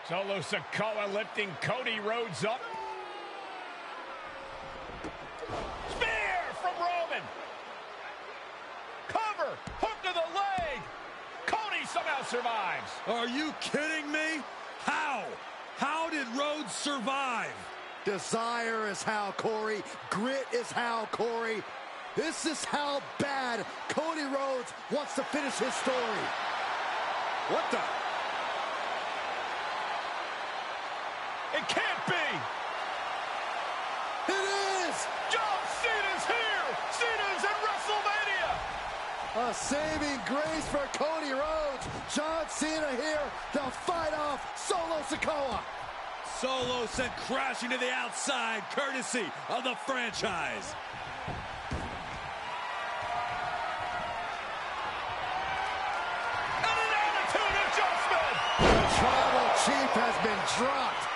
Solo Sikoa lifting Cody Rhodes up. Spear from Roman. Cover. Hook to the leg. Cody somehow survives. Are you kidding me? How? How did Rhodes survive? Desire is how, Corey. Grit is how, Corey. This is how bad Cody Rhodes wants to finish his story. What the? It can't be. It is. John Cena's here. Cena's in WrestleMania. A saving grace for Cody Rhodes. John Cena here to fight off Solo Sikoa. Solo sent crashing to the outside, courtesy of the franchise. And an attitude adjustment. The tribal chief has been dropped.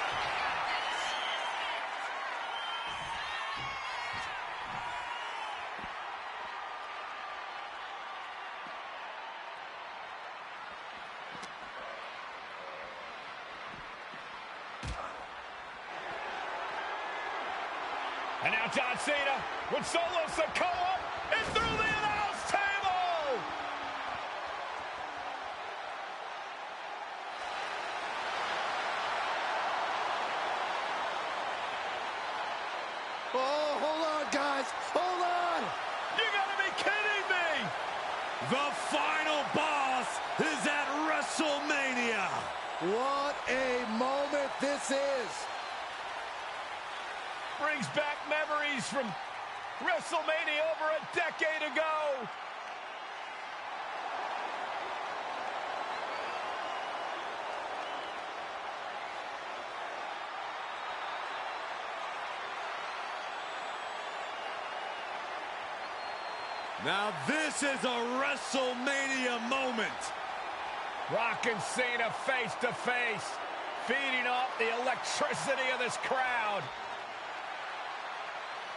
And now John Cena with Solo Sikoa is through the announce table. Oh, hold on, guys. Hold on. You gotta be kidding me. The final boss is at WrestleMania. What a moment this is. Brings back memories from WrestleMania over a decade ago. Now this is a WrestleMania moment. Rock and Cena face to face, feeding off the electricity of this crowd.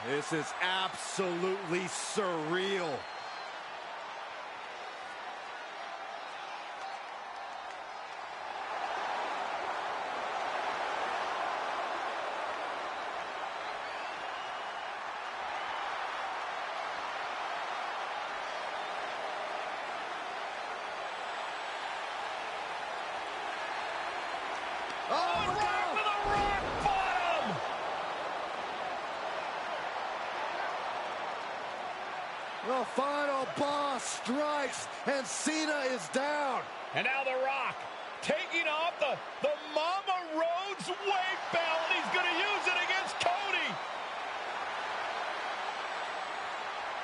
This is absolutely surreal. Oh, Rock with a rock bottom! The final boss strikes, and Cena is down. And now The Rock taking off the Mama Rhodes weight belt. He's going to use it against Cody.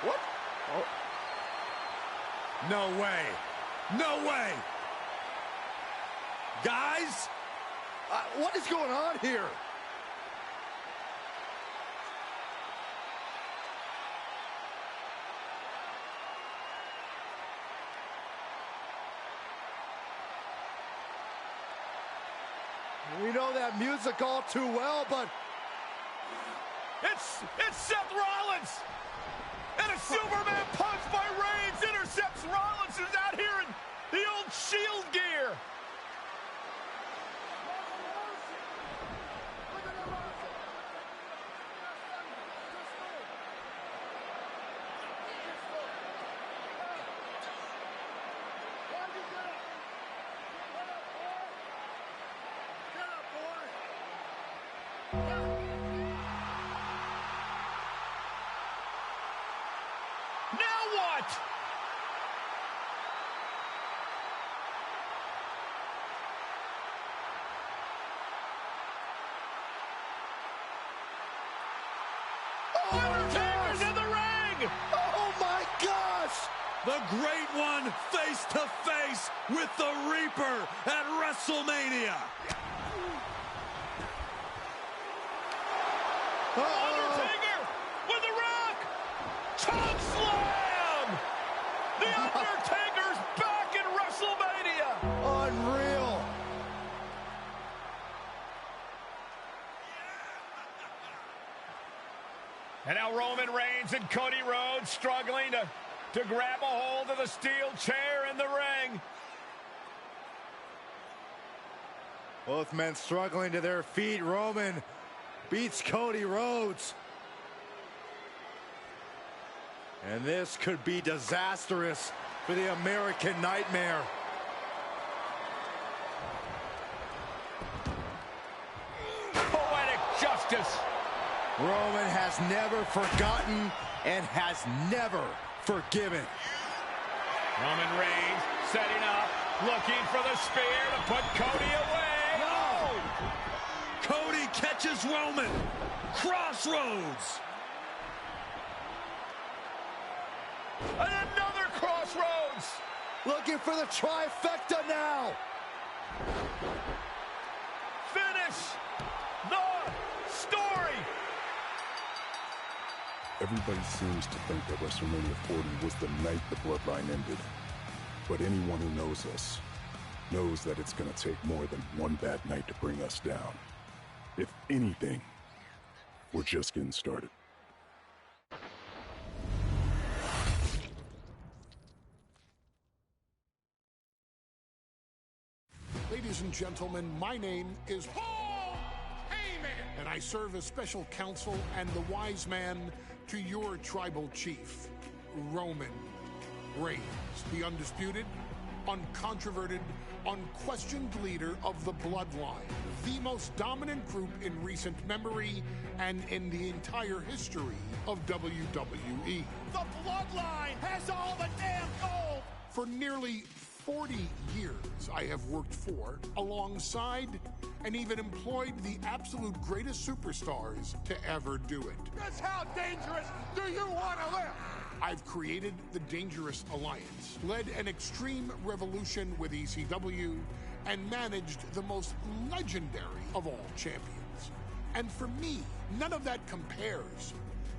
What? Oh. No way. No way. Guys? What is going on here? We know that music all too well, but It's Seth Rollins. And a Superman punch by Reigns intercepts Rollins, who's out here in the old Shield gear. Now what? Undertaker's in the ring! oh my gosh! The Great One face to face with the Reaper at WrestleMania. Undertaker with the Rock! Choke slam! The Undertaker's back in WrestleMania! Unreal! And now Roman Reigns and Cody Rhodes struggling to grab a hold of the steel chair in the ring. Both men struggling to their feet. Roman beats Cody Rhodes. And this could be disastrous for the American Nightmare. Poetic justice. Roman has never forgotten and has never forgiven. Roman Reigns setting up, looking for the spear to put Cody away. No! Cody catches Roman. Crossroads. And another crossroads. Looking for the trifecta now. Finish the story. Everybody seems to think that WrestleMania 40 was the night the Bloodline ended. But anyone who knows us knows that it's going to take more than one bad night to bring us down. If anything, we're just getting started. Ladies and gentlemen, my name is Paul Heyman, and I serve as special counsel and the wise man to your tribal chief, Roman Reigns, the undisputed, uncontroverted, unquestioned leader of the Bloodline, the most dominant group in recent memory and in the entire history of WWE. The Bloodline has all the damn gold. For nearly 40 years, I have worked for, alongside, and even employed the absolute greatest superstars to ever do it. Just how dangerous do you want to live? I've created the Dangerous Alliance, led an extreme revolution with ECW, and managed the most legendary of all champions. And for me, none of that compares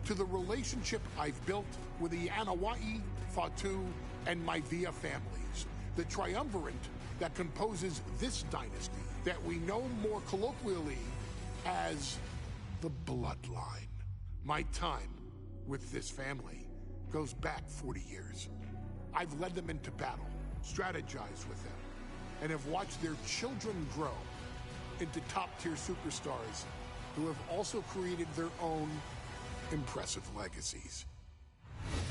to the relationship I've built with the Anoa'i, Fatu, and Maivia families, the triumvirate that composes this dynasty that we know more colloquially as the Bloodline. My time with this family goes back 40 years. I've led them into battle, strategized with them, and have watched their children grow into top-tier superstars who have also created their own impressive legacies.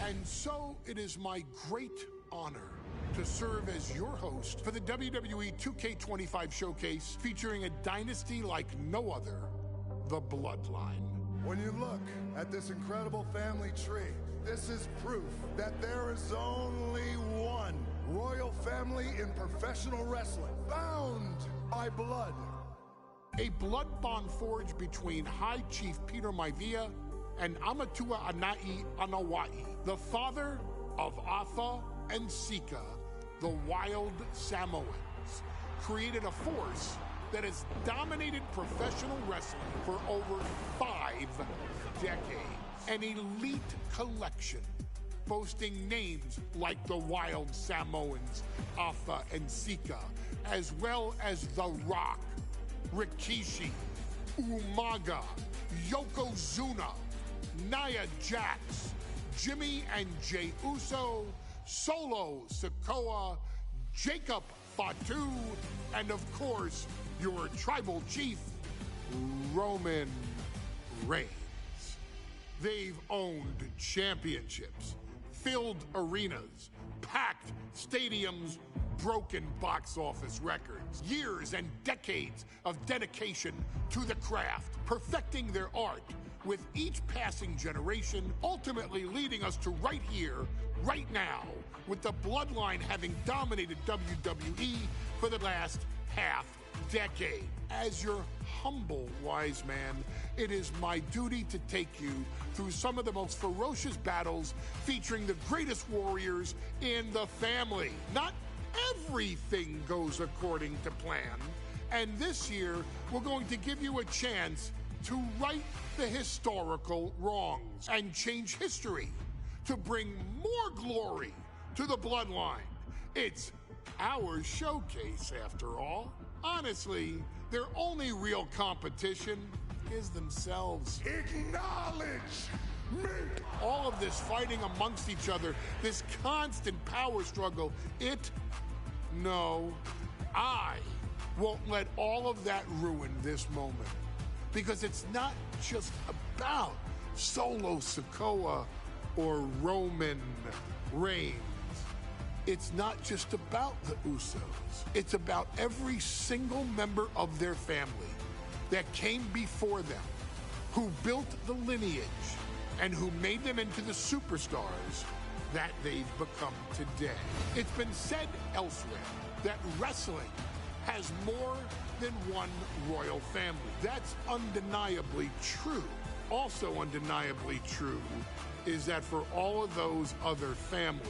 And so it is my great honor to serve as your host for the WWE 2K25 showcase featuring a dynasty like no other, the Bloodline. When you look at this incredible family tree, this is proof that there is only one royal family in professional wrestling, bound by blood. A blood bond forged between High Chief Peter Maivia and Amatua Anai Anoa'i, the father of Afa and Sika, the wild Samoans, created a force that has dominated professional wrestling for over 5 decades. An elite collection boasting names like the Wild Samoans, Afa and Sika, as well as The Rock, Rikishi, Umaga, Yokozuna, Nia Jax, Jimmy and Jey Uso, Solo Sikoa, Jacob Fatu, and of course, your tribal chief, Roman Reigns. They've owned championships, filled arenas, packed stadiums, broken box office records, years and decades of dedication to the craft, perfecting their art with each passing generation, ultimately leading us to right here, right now, with the Bloodline having dominated WWE for the last half decade. As your humble wise man, it is my duty to take you through some of the most ferocious battles featuring the greatest warriors in the family. Not everything goes according to plan, and this year we're going to give you a chance to right the historical wrongs and change history to bring more glory to the Bloodline. It's our showcase, after all. Honestly, their only real competition is themselves. Acknowledge me! All of this fighting amongst each other, this constant power struggle, I won't let all of that ruin this moment. Because it's not just about Solo Sikoa or Roman Reigns. It's not just about the Usos. It's about every single member of their family that came before them, who built the lineage and who made them into the superstars that they've become today. It's been said elsewhere that wrestling has more than one royal family. That's undeniably true. Also undeniably true is that for all of those other families,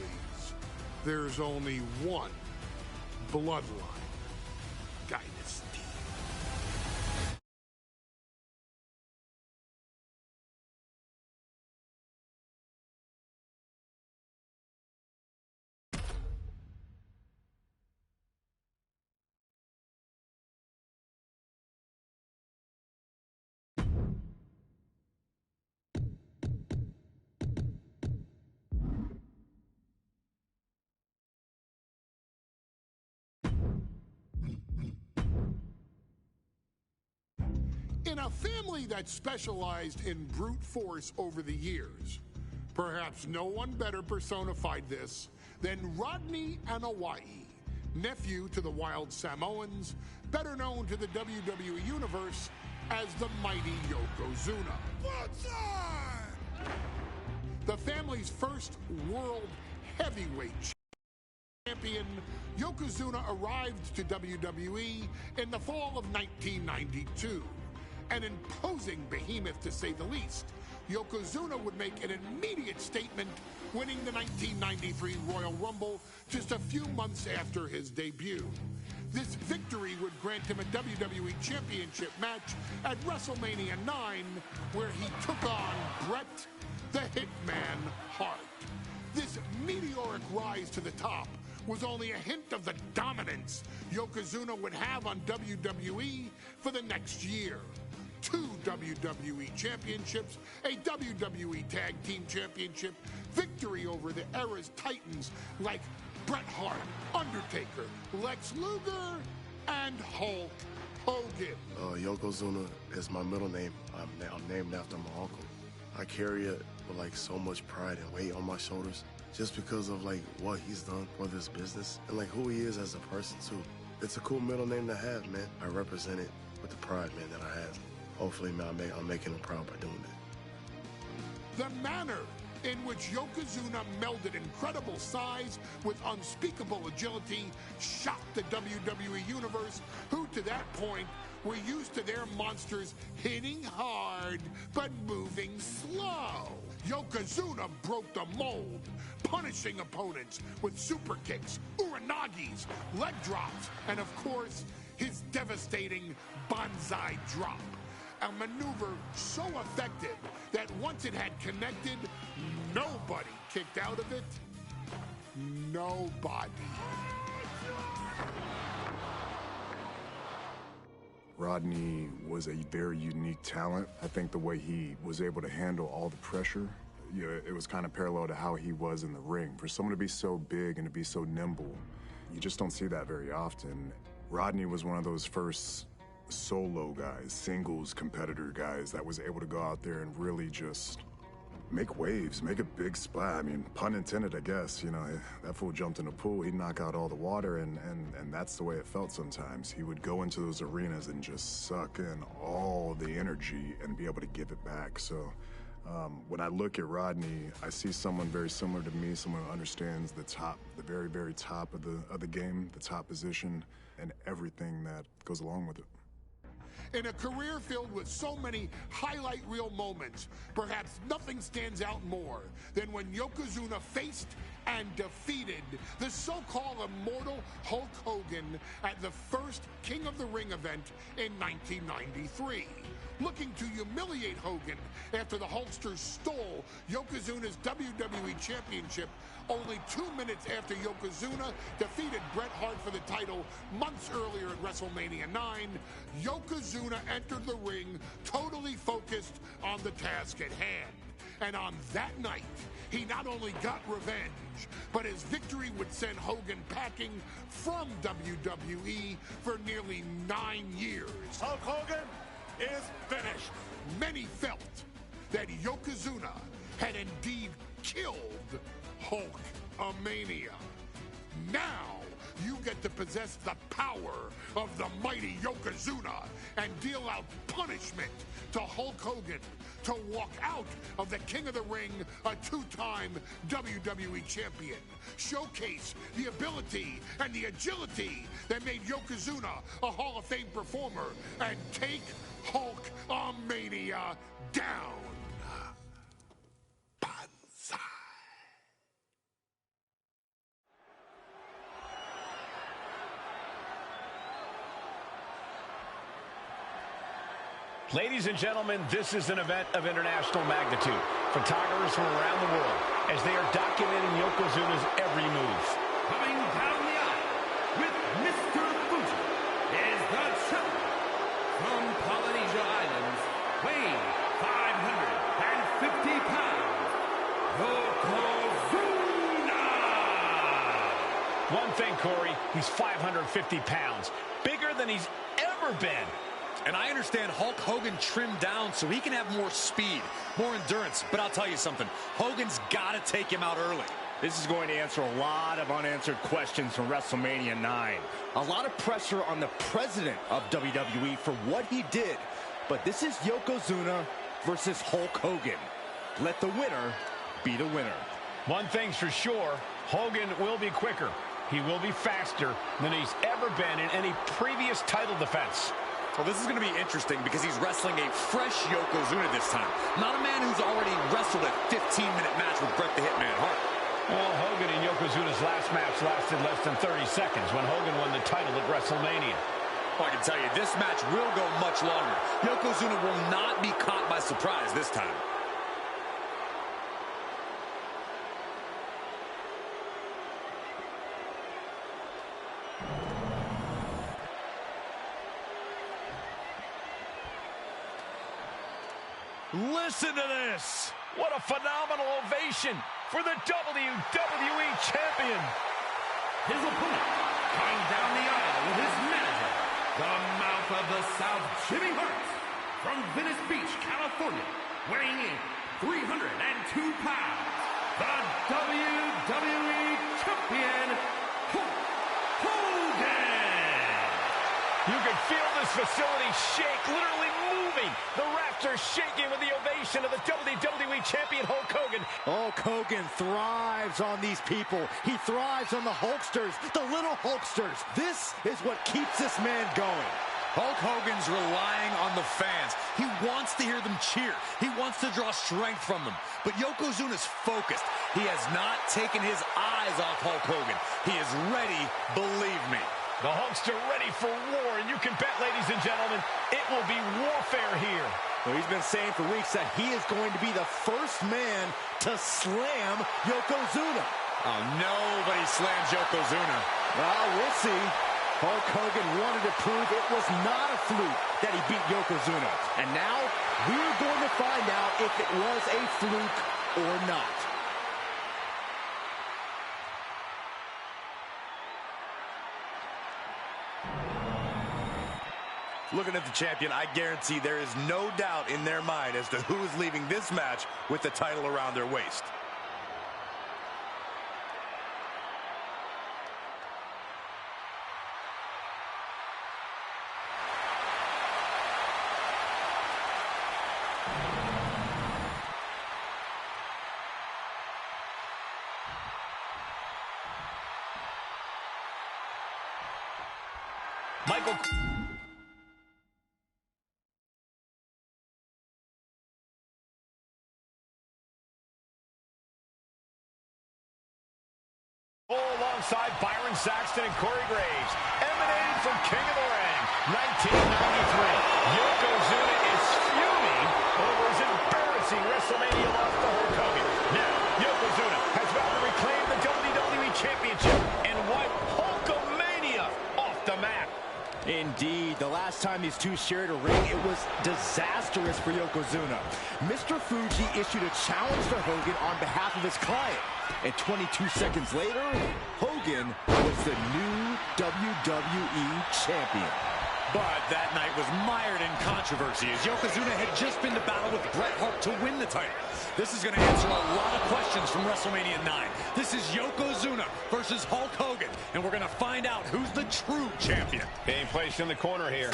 there's only one Bloodline dynasty. In a family that specialized in brute force over the years, perhaps no one better personified this than Rodney Anawai, nephew to the Wild Samoans, better known to the WWE Universe as the mighty Yokozuna. The family's first world heavyweight champion, Yokozuna arrived to WWE in the fall of 1992. An imposing behemoth, to say the least, Yokozuna would make an immediate statement, winning the 1993 Royal Rumble just a few months after his debut. This victory would grant him a WWE Championship match at WrestleMania 9, where he took on Bret the Hitman Hart. This meteoric rise to the top was only a hint of the dominance Yokozuna would have on WWE for the next year. 2 WWE championships, a WWE Tag Team Championship, victory over the era's titans like Bret Hart, Undertaker, Lex Luger, and Hulk Hogan. Yokozuna is my middle name. I'm named after my uncle. I carry it with like so much pride and weight on my shoulders just because of like what he's done for this business and like who he is as a person too. It's a cool middle name to have, man. I represent it with the pride, man, that I have. Hopefully, man, I'm making him proud by doing it. The manner in which Yokozuna melded incredible size with unspeakable agility shocked the WWE Universe, who to that point were used to their monsters hitting hard but moving slow. Yokozuna broke the mold, punishing opponents with super kicks, uranagis, leg drops, and of course, his devastating Banzai drop. A maneuver so effective that once it had connected, nobody kicked out of it. Nobody. Rodney was a very unique talent. I think the way he was able to handle all the pressure, it was kind of parallel to how he was in the ring. For someone to be so big and to be so nimble, you just don't see that very often. Rodney was one of those first solo guys, singles competitor guys that was able to go out there and really just make waves, make a big splash. I mean, pun intended, I guess. You know, that fool jumped in the pool, he'd knock out all the water, and that's the way it felt sometimes. He would go into those arenas and just suck in all the energy and be able to give it back. So when I look at Rodney, I see someone very similar to me, someone who understands the top, the very, very top of the game, the top position, and everything that goes along with it. In a career filled with so many highlight reel moments, perhaps nothing stands out more than when Yokozuna faced and defeated the so-called immortal Hulk Hogan at the first King of the Ring event in 1993. Looking to humiliate Hogan after the Hulkster stole Yokozuna's WWE Championship only 2 minutes after Yokozuna defeated Bret Hart for the title months earlier at WrestleMania 9, Yokozuna entered the ring totally focused on the task at hand. And on that night, he not only got revenge, but his victory would send Hogan packing from WWE for nearly 9 years. Hulk Hogan is finished. Many felt that Yokozuna had indeed killed Hulkamania. Now, you get to possess the power of the mighty Yokozuna and deal out punishment to Hulk Hogan to walk out of the King of the Ring, a 2-time WWE champion. Showcase the ability and the agility that made Yokozuna a Hall of Fame performer and take Hulkamania down. Banzai. Ladies and gentlemen, this is an event of international magnitude. Photographers from around the world as they are documenting Yokozuna's every move. Coming down the aisle with Mr. Fuji is the champion from Polynesia Islands, weighing 550 pounds, Yokozuna! One thing, Corey, he's 550 pounds, bigger than he's ever been. And I understand Hulk Hogan trimmed down so he can have more speed, more endurance. But I'll tell you something, Hogan's got to take him out early. This is going to answer a lot of unanswered questions from WrestleMania 9. A lot of pressure on the president of WWE for what he did. But this is Yokozuna versus Hulk Hogan. Let the winner be the winner. One thing's for sure, Hogan will be quicker. He will be faster than he's ever been in any previous title defense. Well, this is going to be interesting because he's wrestling a fresh Yokozuna this time. Not a man who's already wrestled a 15-minute match with Bret the Hitman Hart. Well, Hogan and Yokozuna's last match lasted less than 30 seconds when Hogan won the title at WrestleMania. Well, I can tell you, this match will go much longer. Yokozuna will not be caught by surprise this time. Listen to this. What a phenomenal ovation for the WWE Champion. His opponent, coming down the aisle with his manager, the Mouth of the South, Jimmy Hart, from Venice Beach, California, weighing in 302 pounds, the WWE Champion, Hulk Hogan. You can feel this facility shake, literally moving. The rafters shaking with the ovation of the WWE Champion, Hulk Hogan. Hulk Hogan thrives on these people. He thrives on the Hulksters, the little Hulksters. This is what keeps this man going. Hulk Hogan's relying on the fans. He wants to hear them cheer. He wants to draw strength from them. But Yokozuna's focused. He has not taken his eyes off Hulk Hogan. He is ready, believe me. The Hulkster ready for war, and you can bet, ladies and gentlemen, it will be warfare here. Well, he's been saying for weeks that he is going to be the first man to slam Yokozuna. Oh, nobody slams Yokozuna. Well, we'll see. Hulk Hogan wanted to prove it was not a fluke that he beat Yokozuna. And now, we're going to find out if it was a fluke or not. Looking at the champion, I guarantee there is no doubt in their mind as to who is leaving this match with the title around their waist. Michael... alongside Byron Saxton and Corey Graves, emanating from King of the Ring, 1993. Yokozuna is fuming over his embarrassing WrestleMania loss to Hulk Hogan. Now, Yokozuna has vowed to reclaim the WWE Championship and wipe Hulkamania off the map. Indeed, the last last time these two shared a ring, it was disastrous for Yokozuna. Mr. Fuji issued a challenge to Hogan on behalf of his client. And 22 seconds later, Hogan was the new WWE champion. But that night was mired in controversy as Yokozuna had just been to battle with Bret Hart to win the title. This is going to answer a lot of questions from WrestleMania 9. This is Yokozuna versus Hulk Hogan, and we're going to find out who's the true champion. Being placed in the corner here.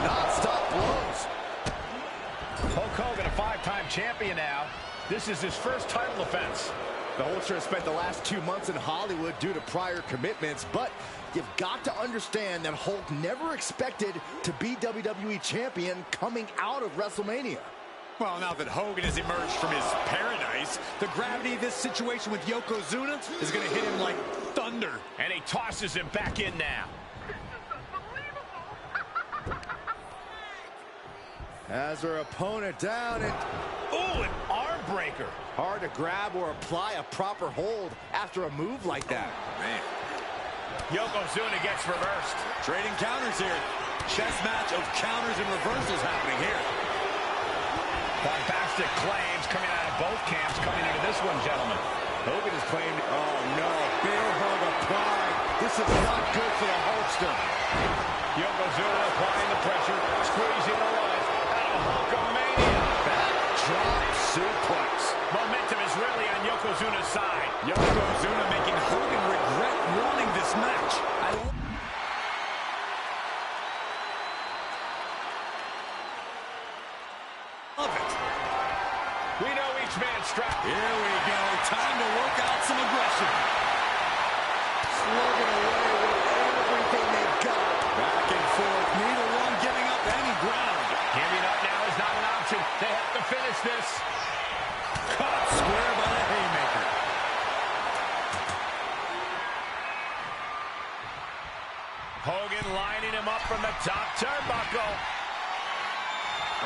Non-stop blows. Hulk Hogan, a 5-time champion now. This is his first title defense. The Hulkster has spent the last 2 months in Hollywood due to prior commitments, but you've got to understand that Hulk never expected to be WWE champion coming out of WrestleMania. Well, now that Hogan has emerged from his paradise, the gravity of this situation with Yokozuna is going to hit him like thunder. And he tosses him back in now. As her opponent down, and Ooh, an arm breaker. hard to grab or apply a proper hold after a move like that. Man. Yokozuna gets reversed. Trading counters here. Chess match of counters and reversals happening here. Bombastic claims coming out of both camps coming into this one, gentlemen. Hogan has claimed, oh no, bear hug applied. This is not good for the Hulkster. Yokozuna applying the pressure, squeezing the life out of Hulkamania. Backdrop suplex. Momentum is really on Yokozuna's side. Yokozuna making Hogan regret wanting this match. Love it. We know each man's strapped. Here we go. Time to work out some aggression. Slugging away with everything they've got. Back and forth. Neither one giving up any ground. Giving up now is not an option. They have to finish this. Caught square by the haymaker. Hogan lining him up from the top turnbuckle.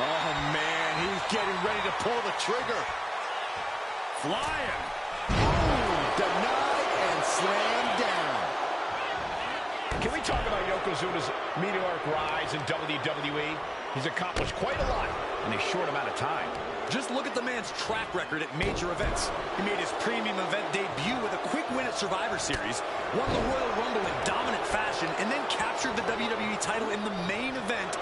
Oh man, he's getting ready to pull the trigger. Flying. Denied and slammed down. Can we talk about Yokozuna's meteoric rise in WWE? He's accomplished quite a lot in a short amount of time. Just look at the man's track record at major events. He made his premium event debut with a quick win at Survivor Series, won the Royal Rumble in dominant fashion, and then captured the WWE title in the main event.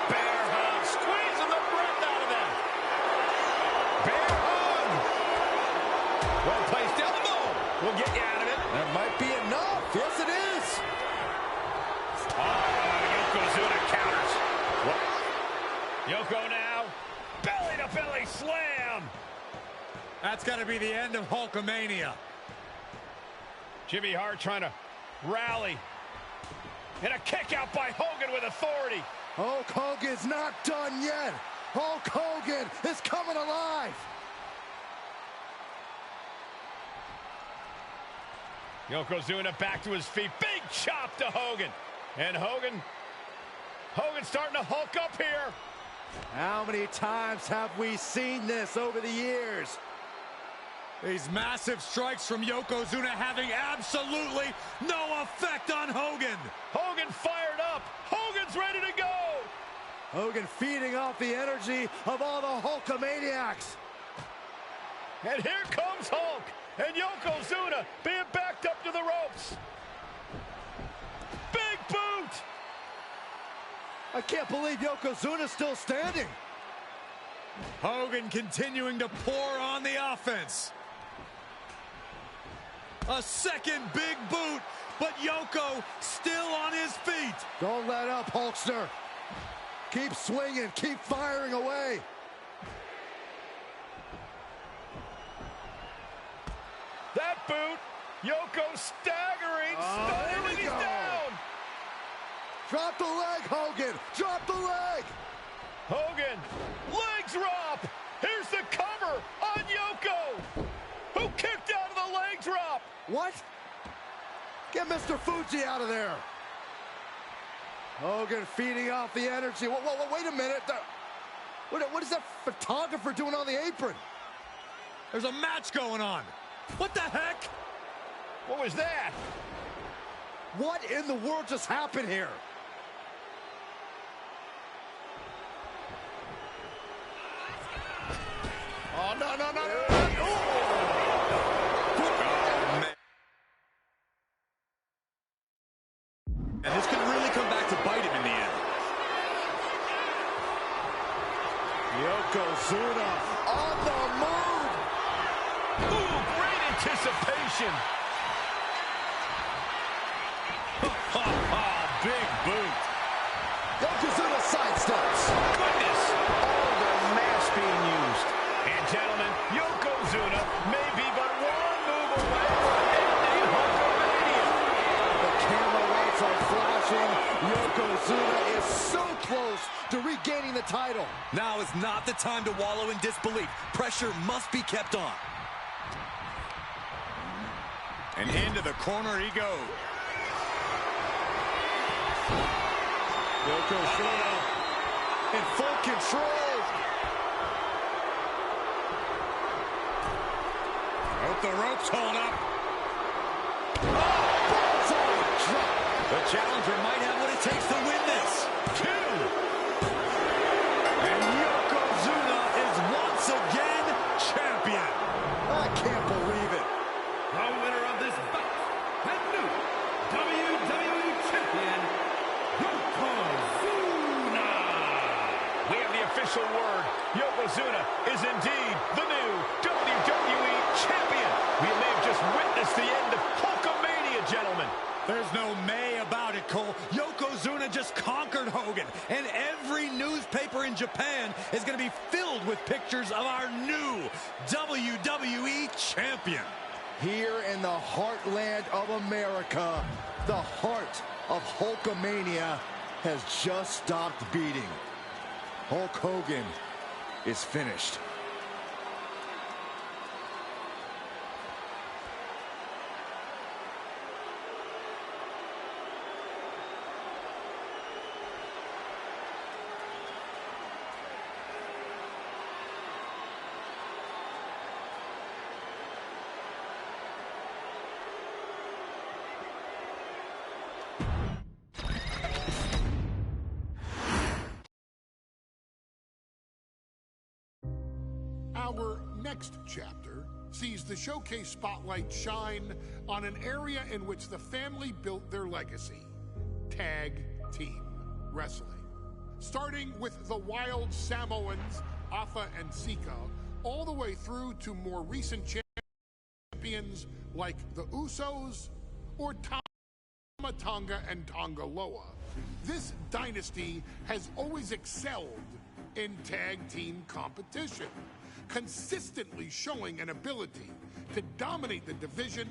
Bear hug, squeezing the breath out of them. Bear hug. Well placed elbow. We'll get you out of it. That might be enough. Yes, it is. Yokozuna counters. What? Yoko now. Belly to belly slam. That's got to be the end of Hulkamania. Jimmy Hart trying to rally. And a kick out by Hogan with authority. Hulk Hogan's not done yet. Hulk Hogan is coming alive. Yokozuna back to his feet. Big chop to Hogan. And Hogan's starting to hulk up here. How many times have we seen this over the years? These massive strikes from Yokozuna having absolutely no effect on Hogan. Hogan fired up. Hogan's ready to go. Hogan feeding off the energy of all the Hulkamaniacs. And here comes Hulk. And Yokozuna being backed up to the ropes. Big boot. I can't believe Yokozuna's still standing. Hogan continuing to pour on the offense. A second big boot, but Yoko still on his feet. Don't let up, Hulkster. Keep swinging, keep firing away. That boot, Yoko staggering, stunning, he's down. Drop the leg, Hogan, drop the leg. Hogan, leg drop. Here's the cover on Yoko, who kicked out of the leg drop. What? Get Mr. Fuji out of there. Hogan feeding off the energy. Whoa, wait a minute. What is that photographer doing on the apron? There's a match going on. What the heck? What was that? What in the world just happened here? Oh, no, no, no, no. And this could really come back to bite him in the end. Yokozuna on the move. Ooh, great anticipation. Big boot. Yokozuna sidesteps. Goodness. Oh, the mask being used. And gentlemen, Yokozuna may be but one move away from ending Hulkamania. The camera lights are flashing. Yokozuna is so close to regaining the title. Now is not the time to wallow in disbelief. Pressure must be kept on. And into the corner he goes. Yokozuna in full control. Hope the ropes hold up. The challenger might have what it takes to win this. And Yokozuna is once again champion. I can't believe it. The winner of this bout and new WWE Champion, Yokozuna. We have the official word. Yokozuna is indeed the new WWE Champion. We may have just witnessed the end of Hulkamania, gentlemen. There's no may about it, Cole. Yokozuna just conquered Hogan, and every newspaper in Japan is going to be filled with pictures of our new WWE Champion. Here in the heartland of America, the heart of Hulkamania has just stopped beating. Hulk Hogan is finished. Our next chapter sees the showcase spotlight shine on an area in which the family built their legacy: tag team wrestling. Starting with the Wild Samoans, Afa and Sika, all the way through to more recent champions like the Usos or Tama Tonga and Tonga Loa. This dynasty has always excelled in tag team competition, consistently showing an ability to dominate the division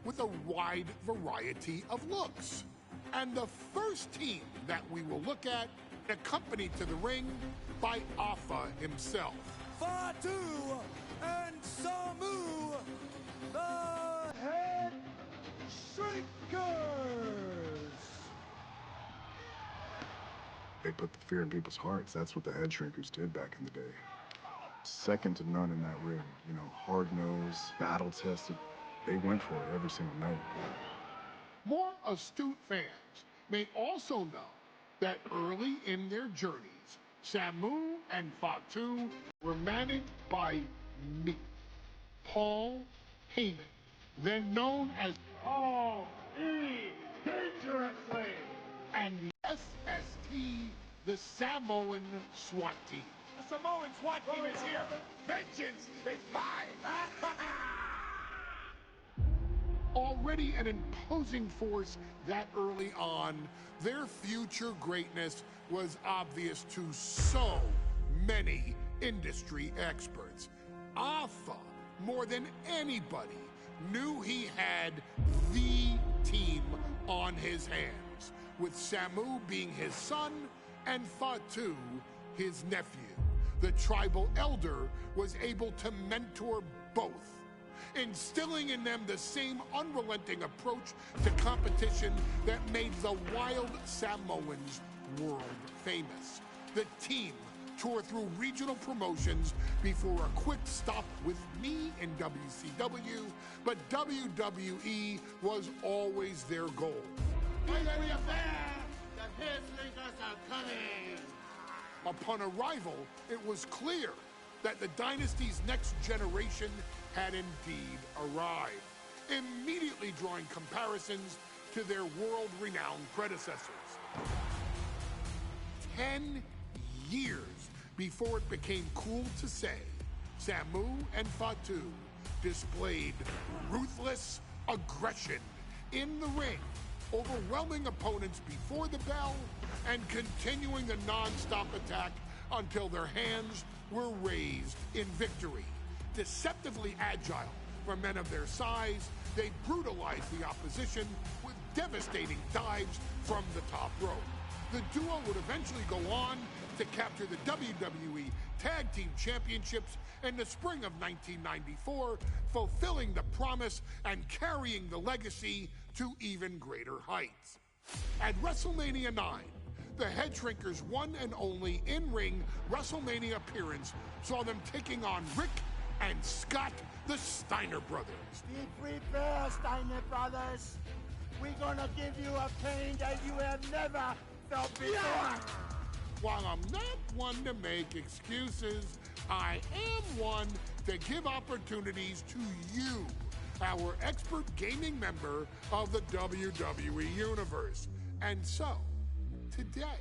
with a wide variety of looks. And the first team that we will look at, accompanied to the ring by Afa himself. Fatu and Samu, the Head Shrinkers. They put the fear in people's hearts. That's what the Head Shrinkers did back in the day. Second to none in that ring. You know, hard-nosed, battle-tested. They went for it every single night. More astute fans may also know that early in their journeys, Samu and Fatu were managed by me, Paul Heyman, then known as All E Dangerously, and the SST, the Samoan SWAT team. The Samoan SWAT team is here. Vengeance is mine. Already an imposing force that early on, their future greatness was obvious to so many industry experts. Afa, more than anybody, knew he had the team on his hands, with Samu being his son and Fatu his nephew. The tribal elder was able to mentor both, instilling in them the same unrelenting approach to competition that made the Wild Samoans world famous. The team tour through regional promotions before a quick stop with me in WCW, but WWE was always their goal. Upon arrival, it was clear that the dynasty's next generation had indeed arrived, immediately drawing comparisons to their world-renowned predecessors. 10 years before it became cool to say, Samu and Fatu displayed ruthless aggression in the ring, overwhelming opponents before the bell and continuing the non-stop attack until their hands were raised in victory. Deceptively agile for men of their size, they brutalized the opposition with devastating dives from the top rope. The duo would eventually go on to capture the WWE Tag Team Championships in the spring of 1994, fulfilling the promise and carrying the legacy to even greater heights. At WrestleMania 9, the Head Shrinkers' one and only in-ring WrestleMania appearance saw them taking on Rick and Scott, the Steiner brothers. Be prepared, Steiner brothers. We're gonna give you a pain that you have never felt before. While I'm not one to make excuses, I am one to give opportunities to you, our expert gaming member of the WWE Universe. And so, today,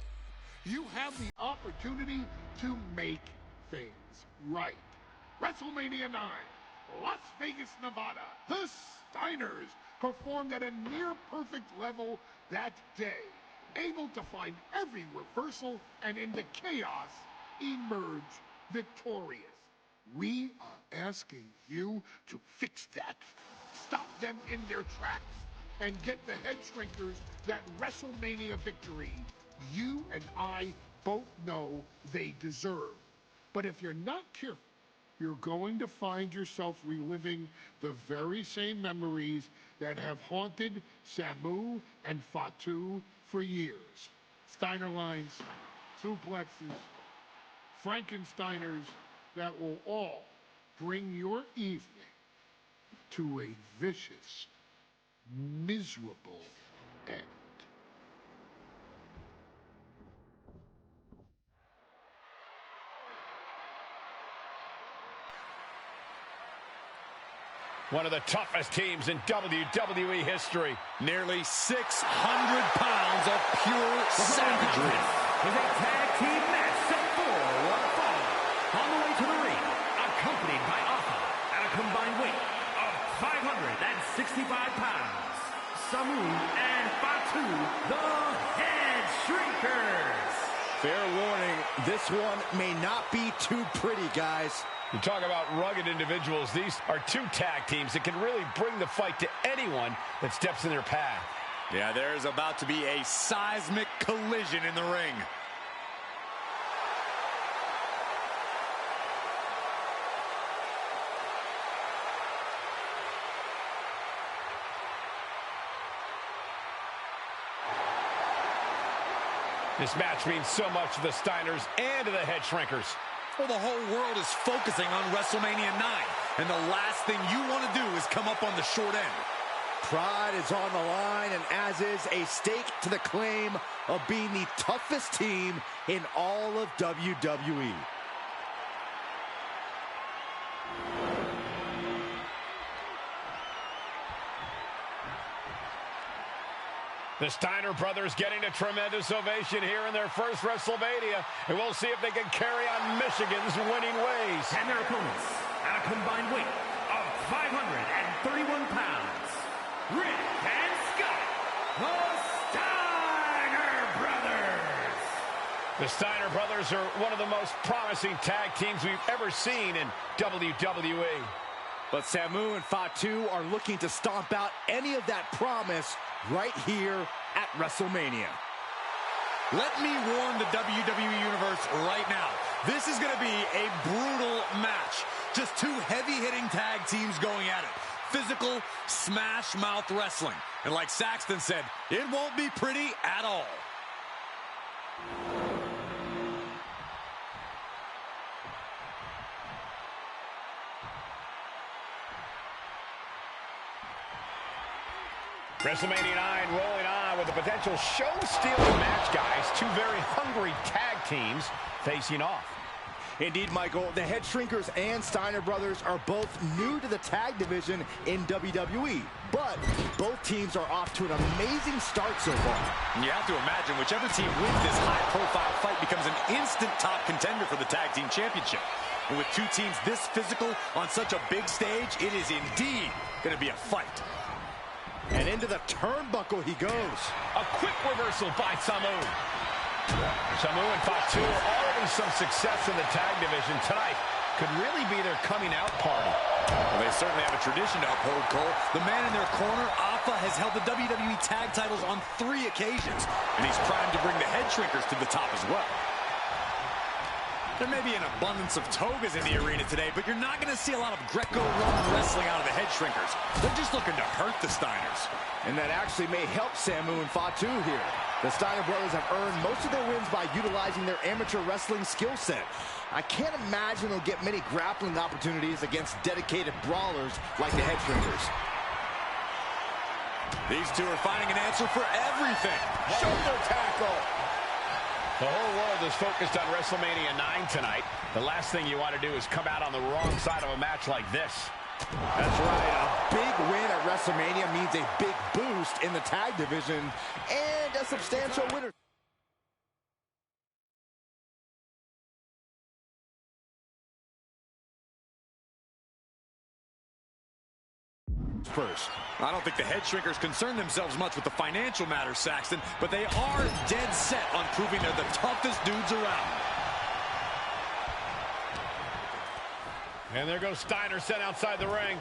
you have the opportunity to make things right. WrestleMania 9, Las Vegas, Nevada. The Steiners performed at a near-perfect level that day, able to find every reversal and in the chaos emerge victorious. We are asking you to fix that, stop them in their tracks, and get the Head Shrinkers that WrestleMania victory you and I both know they deserve. But if you're not careful, you're going to find yourself reliving the very same memories that have haunted Samu and Fatu for years. Steiner lines, suplexes, Frankensteiners that will all bring your evening to a vicious, miserable end. One of the toughest teams in WWE history. Nearly 600 pounds of pure savagery. Is a tag team match set for one fall. On the way to the ring, accompanied by Alpha at a combined weight of 565 pounds. Samu and Fatu, the Head Shrinkers. Fair warning, this one may not be too pretty, guys. You talk about rugged individuals. These are two tag teams that can really bring the fight to anyone that steps in their path. Yeah, there's about to be a seismic collision in the ring. This match means so much to the Steiners and to the Head Shrinkers. Well, the whole world is focusing on WrestleMania 9, and the last thing you want to do is come up on the short end. Pride is on the line, and as is a stake to the claim of being the toughest team in all of WWE. The Steiner brothers getting a tremendous ovation here in their first WrestleMania, and we'll see if they can carry on Michigan's winning ways. And their opponents, at a combined weight of 531 pounds, Rick and Scott, the Steiner brothers. The Steiner brothers are one of the most promising tag teams we've ever seen in WWE. But Samu and Fatu are looking to stomp out any of that promise right here at WrestleMania. Let me warn the WWE Universe right now. This is going to be a brutal match. Just two heavy-hitting tag teams going at it. Physical, smash-mouth wrestling. And like Saxton said, it won't be pretty at all. WrestleMania 9 rolling on with a potential show-stealing match, guys. Two very hungry tag teams facing off. Indeed, Michael, the Head Shrinkers and Steiner brothers are both new to the tag division in WWE, but both teams are off to an amazing start so far. You have to imagine whichever team wins this high-profile fight becomes an instant top contender for the tag team championship. And with two teams this physical on such a big stage, it is indeed going to be a fight. And into the turnbuckle he goes. A quick reversal by Samu. Samu and Fatu already some success in the tag division tonight. Could really be their coming out party. Well, they certainly have a tradition to uphold, Cole. The man in their corner, Alpha, has held the WWE tag titles on 3 occasions, and he's primed to bring the Head Shrinkers to the top as well. There may be an abundance of togas in the arena today, but you're not going to see a lot of Greco-Roman wrestling out of the Head Shrinkers. They're just looking to hurt the Steiners. And that actually may help Samu and Fatu here. The Steiner brothers have earned most of their wins by utilizing their amateur wrestling skill set. I can't imagine they'll get many grappling opportunities against dedicated brawlers like the Head Shrinkers. These two are finding an answer for everything. Shoulder tackle. The whole world is focused on WrestleMania 9 tonight. The last thing you want to do is come out on the wrong side of a match like this. That's right. A big win at WrestleMania means a big boost in the tag division and a substantial winner. First. I don't think the Head Shrinkers concern themselves much with the financial matters, Saxton, but they are dead set on proving they're the toughest dudes around. And there goes Steiner sent outside the ring.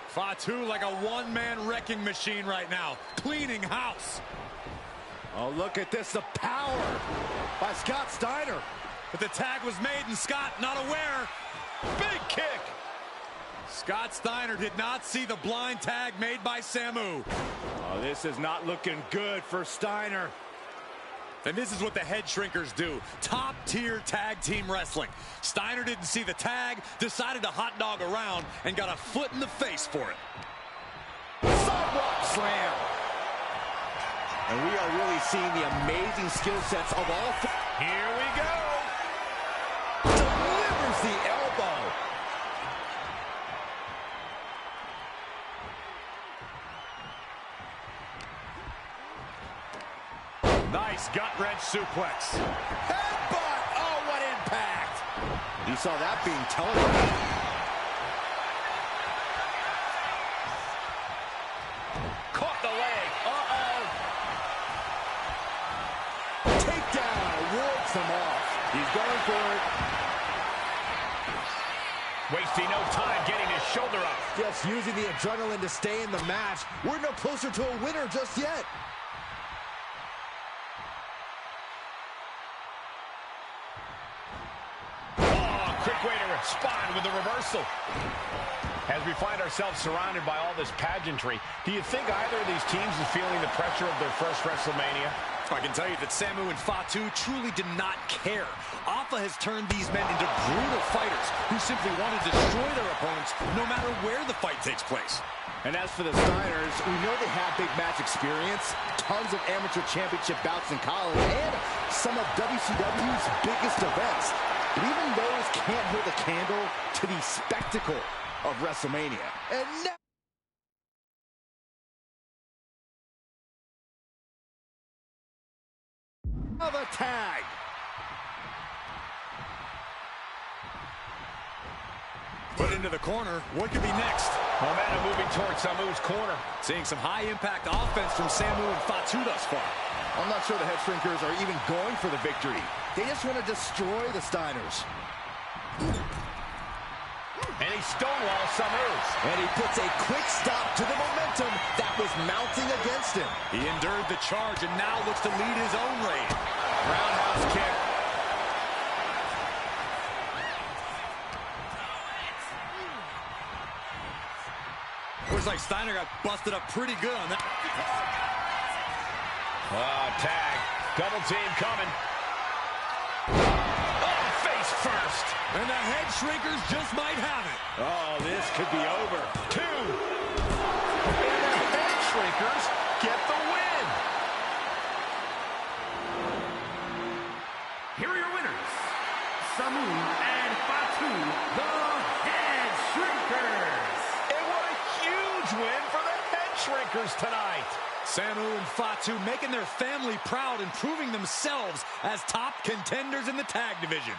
Fatu like a one-man wrecking machine right now, cleaning house. Oh, look at this, the power by Scott Steiner. But the tag was made and Scott not aware. Big kick. Scott Steiner did not see the blind tag made by Samu. Oh, this is not looking good for Steiner. And this is what the Head Shrinkers do. Top-tier tag team wrestling. Steiner didn't see the tag, decided to hot dog around, and got a foot in the face for it. Sidewalk slam. And we are really seeing the amazing skill sets of all. Here we go. Delivers the elbow. Nice gut-wrench suplex. Headbutt! Oh, what impact! You saw that being televised. Caught the leg. Uh-oh. Takedown. Wards them off. He's going for it. Wasting no time getting his shoulder up. Just using the adrenaline to stay in the match. We're no closer to a winner just yet. Quick way to respond with the reversal. As we find ourselves surrounded by all this pageantry, do you think either of these teams is feeling the pressure of their first WrestleMania? I can tell you that Samu and Fatu truly did not care. Alpha has turned these men into brutal fighters who simply want to destroy their opponents no matter where the fight takes place. And as for the Steiners, we know they have big match experience, tons of amateur championship bouts in college, and some of WCW's biggest events. But even those can't hold a candle to the spectacle of WrestleMania. And now the tag. Put into the corner. What could be next? Momentum moving towards Samu's corner. Seeing some high-impact offense from Samu and Fatu thus far. I'm not sure the Head Shrinkers are even going for the victory. They just want to destroy the Steiners. And he stonewalls Samu's. And he puts a quick stop to the momentum that was mounting against him. He endured the charge and now looks to lead his own reign. Roundhouse kick. Looks like Steiner got busted up pretty good on that. Tag. Double team coming. Oh, face first. And the Head Shrinkers just might have it. Oh, this could be over. 2. Shrinkers get the win. Here are your winners, Samu and Fatu, the Head Shrinkers. And what a huge win for the Head Shrinkers tonight. Samu and Fatu making their family proud and proving themselves as top contenders in the tag division.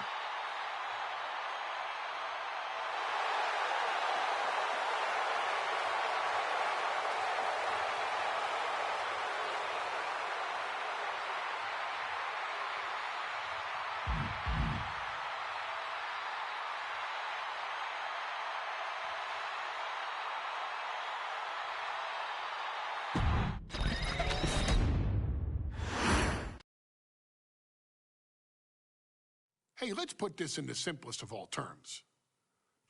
Hey, let's put this in the simplest of all terms.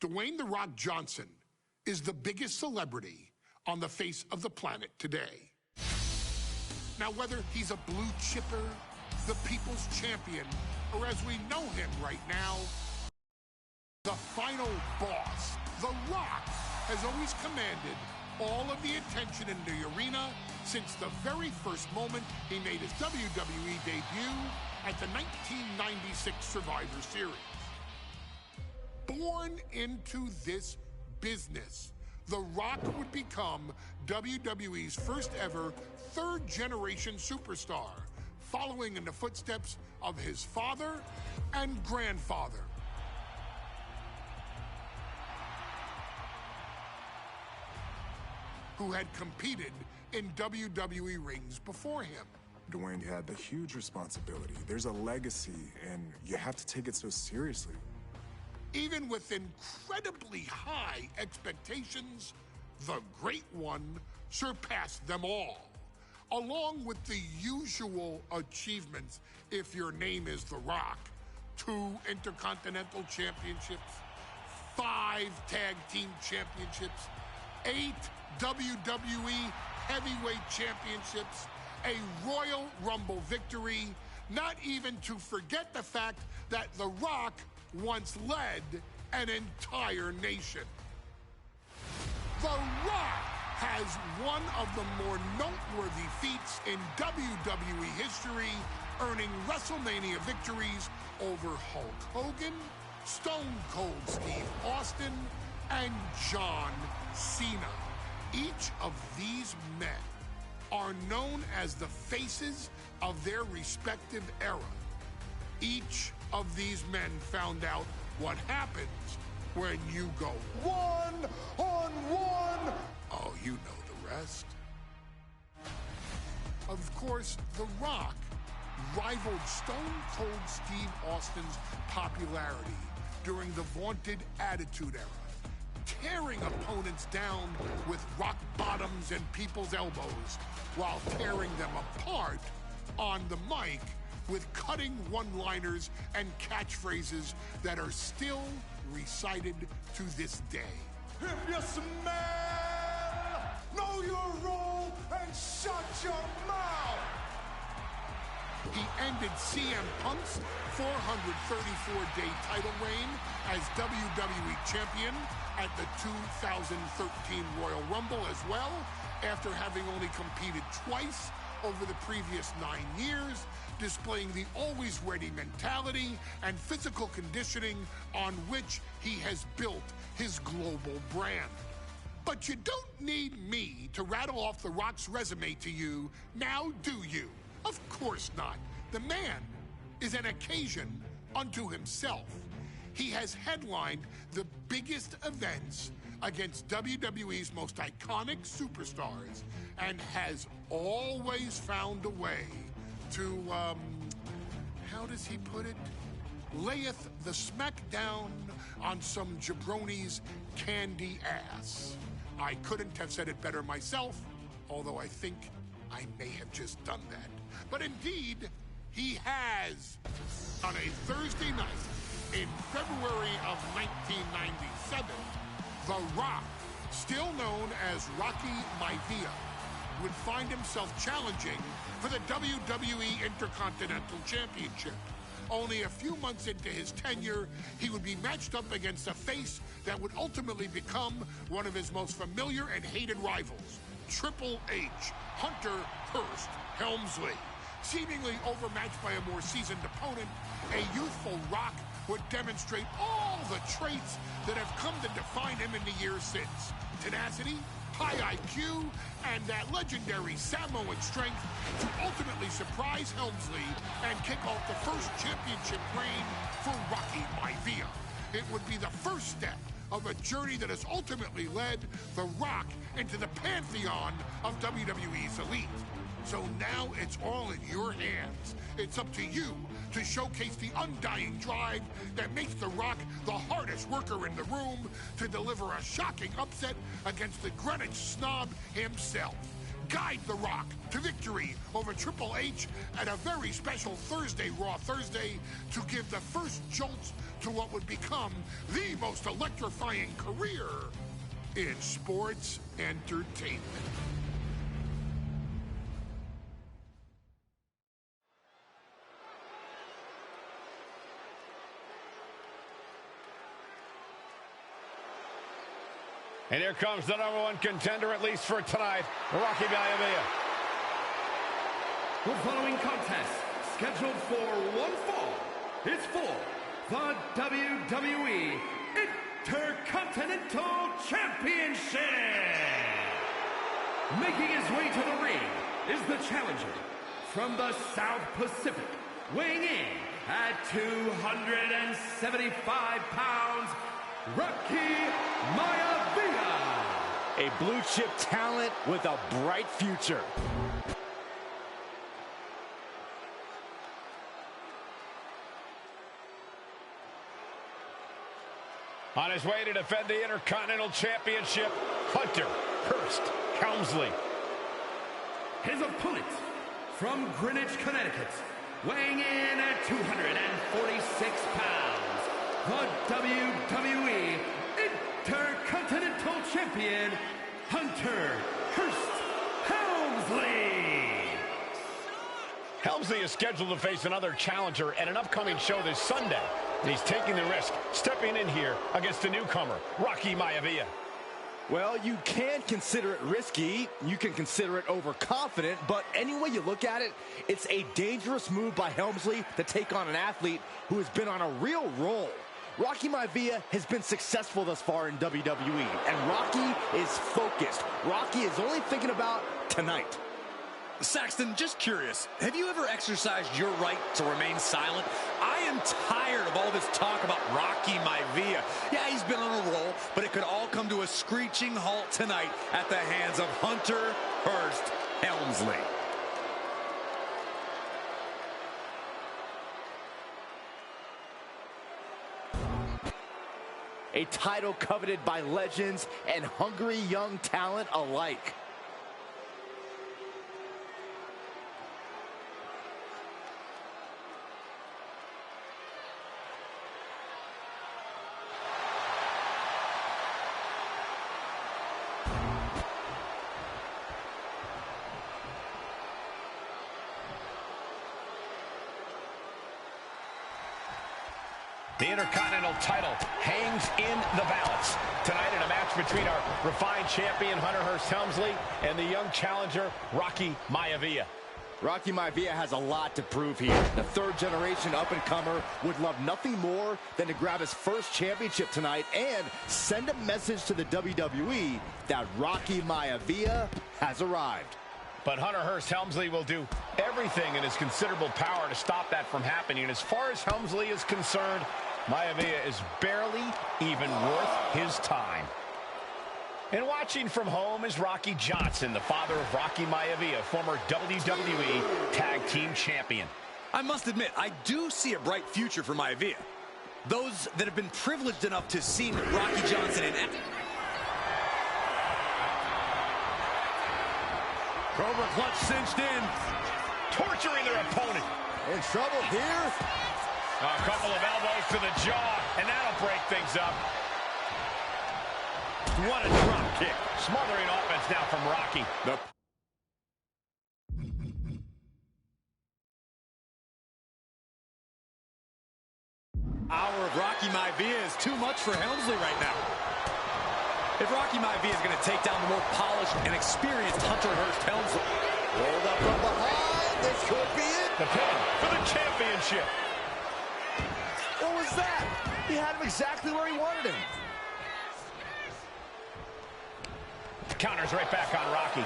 Dwayne "The Rock" Johnson is the biggest celebrity on the face of the planet today. Now, whether he's a blue chipper, the people's champion, or as we know him right now, the final boss, The Rock has always commanded all of the attention in the arena since the very first moment he made his WWE debut at the 1996 Survivor Series. Born into this business, The Rock would become WWE's first ever third-generation superstar, following in the footsteps of his father and grandfather. Who had competed in WWE rings before him. Dwayne had the huge responsibility. There's a legacy, and you have to take it so seriously. Even with incredibly high expectations, the Great One surpassed them all, along with the usual achievements if your name is The Rock: 2 Intercontinental Championships, 5 Tag Team Championships, 8 WWE Heavyweight Championships, a Royal Rumble victory, not even to forget the fact that The Rock once led an entire nation. The Rock has one of the more noteworthy feats in WWE history, earning WrestleMania victories over Hulk Hogan, Stone Cold Steve Austin, and John Cena. Each of these men are known as the faces of their respective era. Each of these men found out what happens when you go one-on-one. Oh, you know the rest. Of course, The Rock rivaled Stone Cold Steve Austin's popularity during the vaunted Attitude Era, tearing opponents down with rock bottoms and people's elbows while tearing them apart on the mic with cutting one-liners and catchphrases that are still recited to this day. If you smell, know your role and shut your mouth. He ended CM Punk's 434-day title reign as WWE Champion at the 2013 Royal Rumble as well, after having only competed twice over the previous 9 years, displaying the always-ready mentality and physical conditioning on which he has built his global brand. But you don't need me to rattle off The Rock's resume to you, now do you? Of course not. The man is an occasion unto himself. He has headlined the biggest events against WWE's most iconic superstars and has always found a way to, how does he put it? Layeth the smackdown on some jabroni's candy ass. I couldn't have said it better myself, although I think I may have just done that. But indeed, he has. On a Thursday night in February of 1997, The Rock, still known as Rocky Maivia, would find himself challenging for the WWE Intercontinental Championship. Only a few months into his tenure, he would be matched up against a face that would ultimately become one of his most familiar and hated rivals, Triple H, Hunter Hearst Helmsley. Seemingly overmatched by a more seasoned opponent, a youthful Rock would demonstrate all the traits that have come to define him in the years since. Tenacity, high IQ, and that legendary Samoan strength to ultimately surprise Helmsley and kick off the first championship reign for Rocky Maivia. It would be the first step of a journey that has ultimately led The Rock into the pantheon of WWE's elite. So now it's all in your hands. It's up to you to showcase the undying drive that makes The Rock the hardest worker in the room to deliver a shocking upset against the Greenwich snob himself. Guide The Rock to victory over Triple H at a very special Thursday, Raw Thursday, to give the first jolts to what would become the most electrifying career in sports entertainment. And here comes the #1 contender, at least for tonight, Rocky Maivia. The following contest, scheduled for one fall, is for the WWE Intercontinental Championship. Making his way to the ring is the challenger from the South Pacific, weighing in at 275 pounds, Rocky Maivia. A blue chip talent with a bright future. On his way to defend the Intercontinental Championship, Hunter Hearst Helmsley. His opponent from Greenwich, Connecticut, weighing in at 246 pounds, the WWE Intercontinental Champion, Hunter Hearst Helmsley. Helmsley is scheduled to face another challenger at an upcoming show this Sunday. And he's taking the risk, stepping in here against the newcomer, Rocky Maivia. Well, you can consider it risky, you can consider it overconfident, but any way you look at it, it's a dangerous move by Helmsley to take on an athlete who has been on a real roll. Rocky Maivia has been successful thus far in WWE, and Rocky is focused. Rocky is only thinking about tonight. Saxton, just curious, have you ever exercised your right to remain silent? I am tired of all this talk about Rocky Maivia. Yeah, he's been on a roll, but it could all come to a screeching halt tonight at the hands of Hunter Hearst Helmsley. A title coveted by legends and hungry young talent alike. The Intercontinental title hangs in the balance. Tonight in a match between our refined champion, Hunter Hearst Helmsley, and the young challenger, Rocky Maivia. Rocky Maivia has a lot to prove here. The third-generation up-and-comer would love nothing more than to grab his first championship tonight and send a message to the WWE that Rocky Maivia has arrived. But Hunter Hearst Helmsley will do everything in his considerable power to stop that from happening. And as far as Helmsley is concerned, Maivia is barely even worth his time. And watching from home is Rocky Johnson, the father of Rocky Maivia, former WWE Tag Team Champion. I must admit, I do see a bright future for Maivia. Those that have been privileged enough to see Rocky Johnson in action. Cobra clutch cinched in, torturing their opponent. In trouble here. A couple of elbows to the jaw, and that'll break things up. What a drop kick. Smothering offense now from Rocky. Hour of Rocky Maivia is too much for Helmsley right now. If Rocky Maivia is going to take down the more polished and experienced Hunter Hearst Helmsley. Rolled up from behind. This could be it. The pin for the championship. What was that? He had him exactly where he wanted him. Counters right back on Rocky.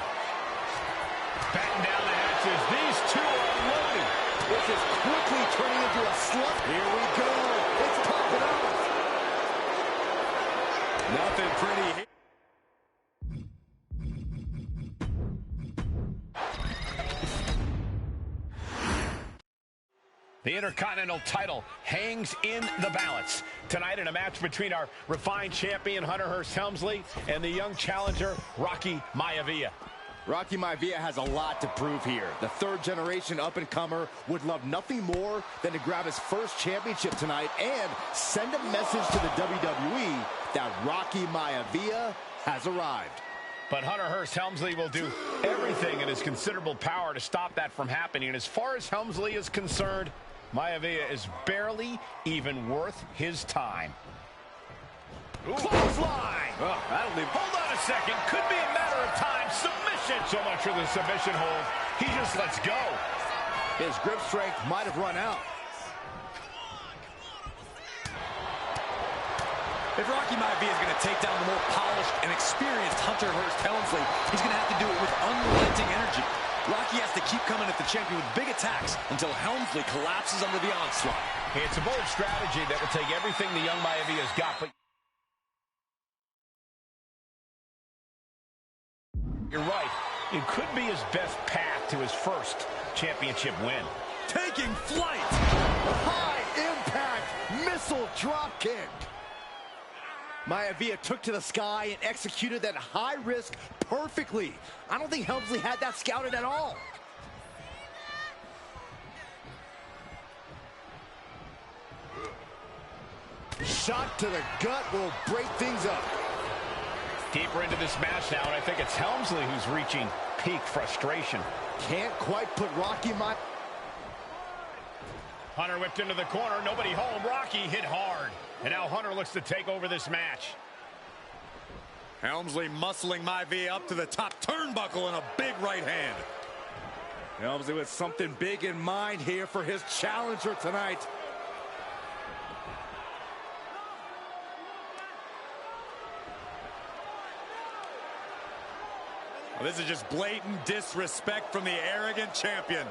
Batten down the hatches. These two are loaded. This is quickly turning into a slug. Here we go. It's popping off. Nothing pretty here. The Intercontinental title hangs in the balance tonight in a match between our refined champion Hunter Hearst Helmsley and the young challenger Rocky Maivia. Rocky Maivia has a lot to prove here. The third-generation up-and-comer would love nothing more than to grab his first championship tonight and send a message to the WWE that Rocky Maivia has arrived. But Hunter Hearst Helmsley will do everything in his considerable power to stop that from happening. And as far as Helmsley is concerned, Maivia is barely even worth his time. Ooh. Clothesline! Oh, that'll leave. Hold on a second. Could be a matter of time. Submission. So much for the submission hold. He just lets go. His grip strength might have run out. If Rocky Maivia is going to take down the more polished and experienced Hunter Hearst Helmsley, he's going to have to do it with unrelenting energy. Rocky has to keep coming at the champion with big attacks until Helmsley collapses under the onslaught. Hey, it's a bold strategy that will take everything the young Maivia's got, but you're right. It could be his best path to his first championship win. Taking flight! High impact missile drop kick. Maivia took to the sky and executed that high risk perfectly. I don't think Helmsley had that scouted at all. Shot to the gut will break things up. Deeper into this match now, and I think it's Helmsley who's reaching peak frustration. Can't quite put Rocky Maivia. Hunter whipped into the corner, nobody home. Rocky hit hard. And now Hunter looks to take over this match. Helmsley muscling Maivia up to the top turnbuckle in a big right hand. Helmsley with something big in mind here for his challenger tonight. Well, this is just blatant disrespect from the arrogant champion.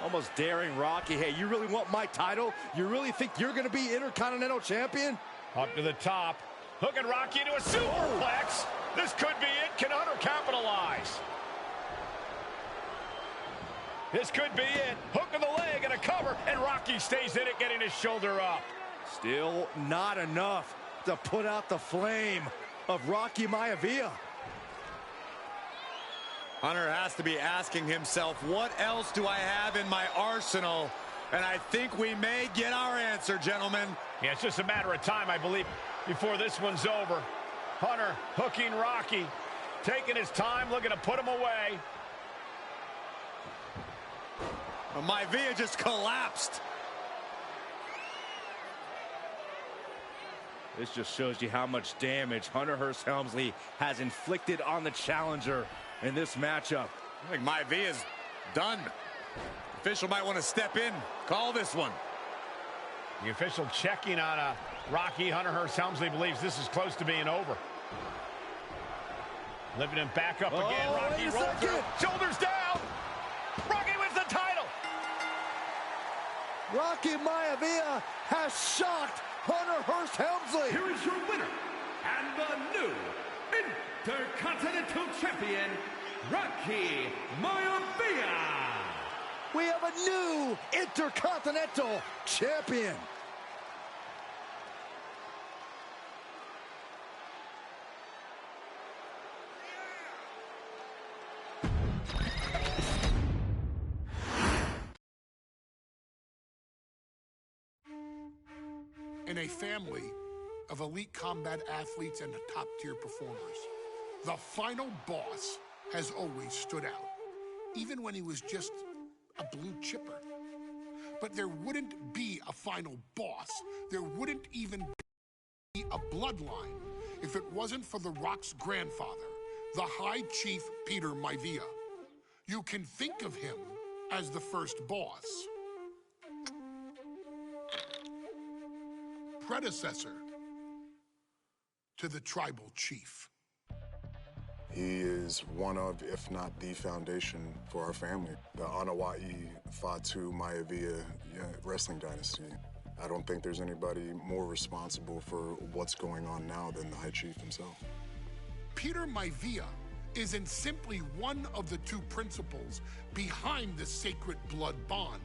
Almost daring Rocky. Hey, you really want my title? You really think you're going to be Intercontinental Champion? Up to the top. Hooking Rocky into a superplex. This could be it. Can Hunter capitalize? This could be it. Hook of the leg and a cover. And Rocky stays in it, getting his shoulder up. Still not enough to put out the flame of Rocky Maivia. Hunter has to be asking himself, what else do I have in my arsenal? And I think we may get our answer, gentlemen. Yeah, it's just a matter of time, I believe, before this one's over. Hunter hooking Rocky, taking his time, looking to put him away. Maivia just collapsed. This just shows you how much damage Hunter Hearst Helmsley has inflicted on the challenger in this matchup. I think Maivia's done. Official might want to step in, call this one. The official checking on Rocky. Hunter Hearst Helmsley believes this is close to being over. Lifting him back up again. Rocky rolls through. Shoulders down. Rocky wins the title. Rocky Maivia has shocked Hunter Hearst Helmsley. Here is your winner and the new Intercontinental Champion, Rocky Maivia. We have a new Intercontinental Champion. In a family of elite combat athletes and top-tier performers, the final boss has always stood out, even when he was just a blue chipper. But there wouldn't be a final boss. There wouldn't even be a bloodline if it wasn't for The Rock's grandfather, the High Chief Peter Maivia. You can think of him as the first boss, predecessor to the tribal chief. He is one of, if not the foundation for our family. The Anoa'i Fatu Maivia wrestling dynasty. I don't think there's anybody more responsible for what's going on now than the High Chief himself. Peter Maivia isn't simply one of the two principals behind the sacred blood bond.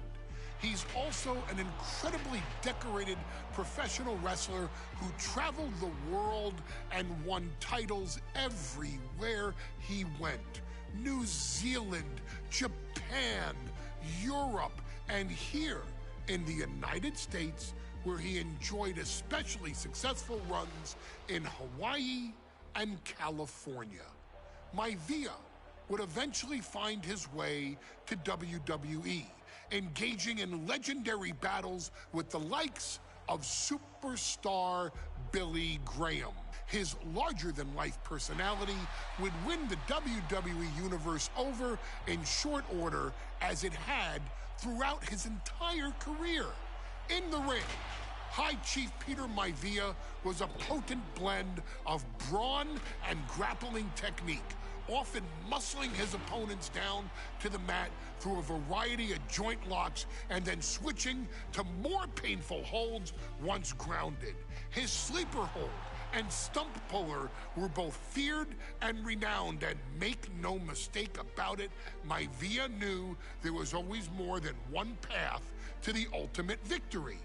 He's also an incredibly decorated professional wrestler who traveled the world and won titles everywhere he went. New Zealand, Japan, Europe, and here in the United States, where he enjoyed especially successful runs in Hawaii and California. Maivia would eventually find his way to WWE, engaging in legendary battles with the likes of superstar Billy Graham. His larger-than-life personality would win the WWE Universe over in short order, as it had throughout his entire career. In the ring, High Chief Peter Maivia was a potent blend of brawn and grappling technique, often muscling his opponents down to the mat through a variety of joint locks and then switching to more painful holds once grounded. His sleeper hold and stump puller were both feared and renowned, and make no mistake about it, Maivia knew there was always more than one path to the ultimate victory.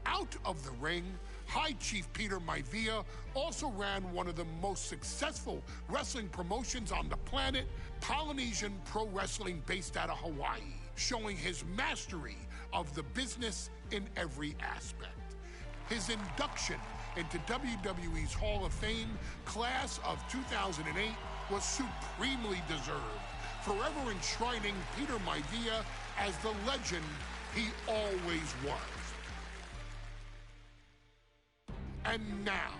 Out of the ring, High Chief Peter Maivia also ran one of the most successful wrestling promotions on the planet, Polynesian Pro Wrestling, based out of Hawaii, showing his mastery of the business in every aspect. His induction into WWE's Hall of Fame class of 2008 was supremely deserved, forever enshrining Peter Maivia as the legend he always was. And now,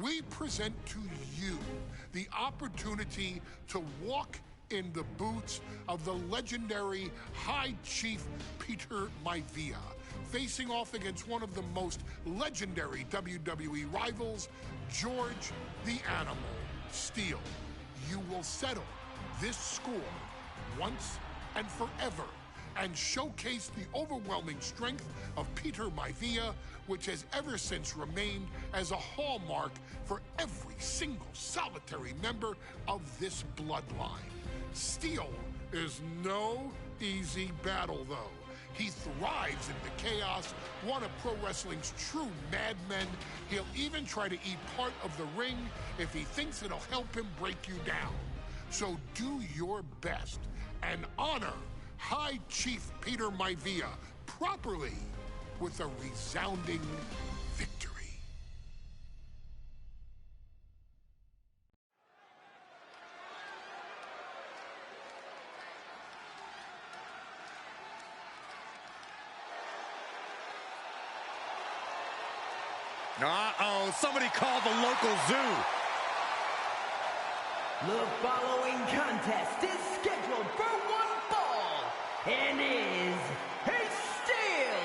we present to you the opportunity to walk in the boots of the legendary High Chief Peter Maivia, facing off against one of the most legendary WWE rivals, George the Animal Steele. You will settle this score once and forever and showcase the overwhelming strength of Peter Maivia, which has ever since remained as a hallmark for every single solitary member of this bloodline. Steele is no easy battle, though. He thrives in the chaos, one of pro wrestling's true madmen. He'll even try to eat part of the ring if he thinks it'll help him break you down. So do your best and honor High Chief Peter Maivia properly with a resounding victory. Uh-oh, somebody called the local zoo. The following contest is scheduled for one fall and is a steel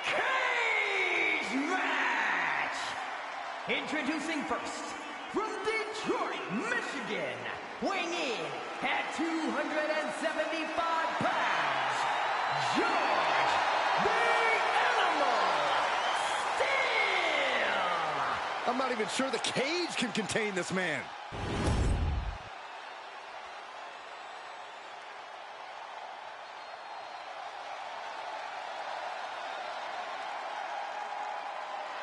cage match. Introducing first, from Detroit, Michigan, weighing in at 275 pounds, George the Animal Steele. I'm not even sure the cage can contain this man.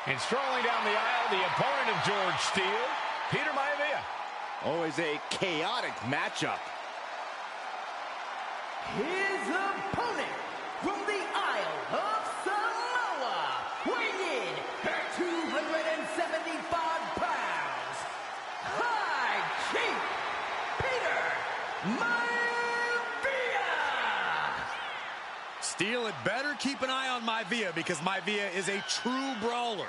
And strolling down the aisle, the opponent of George Steele, Peter Maivia. Always a chaotic matchup. His opponent from the Isle of Samoa, weighing in at 275 pounds, High Chief Peter Maivia. Steele had better keep an eye on Maivia, because Maivia is a true brawler.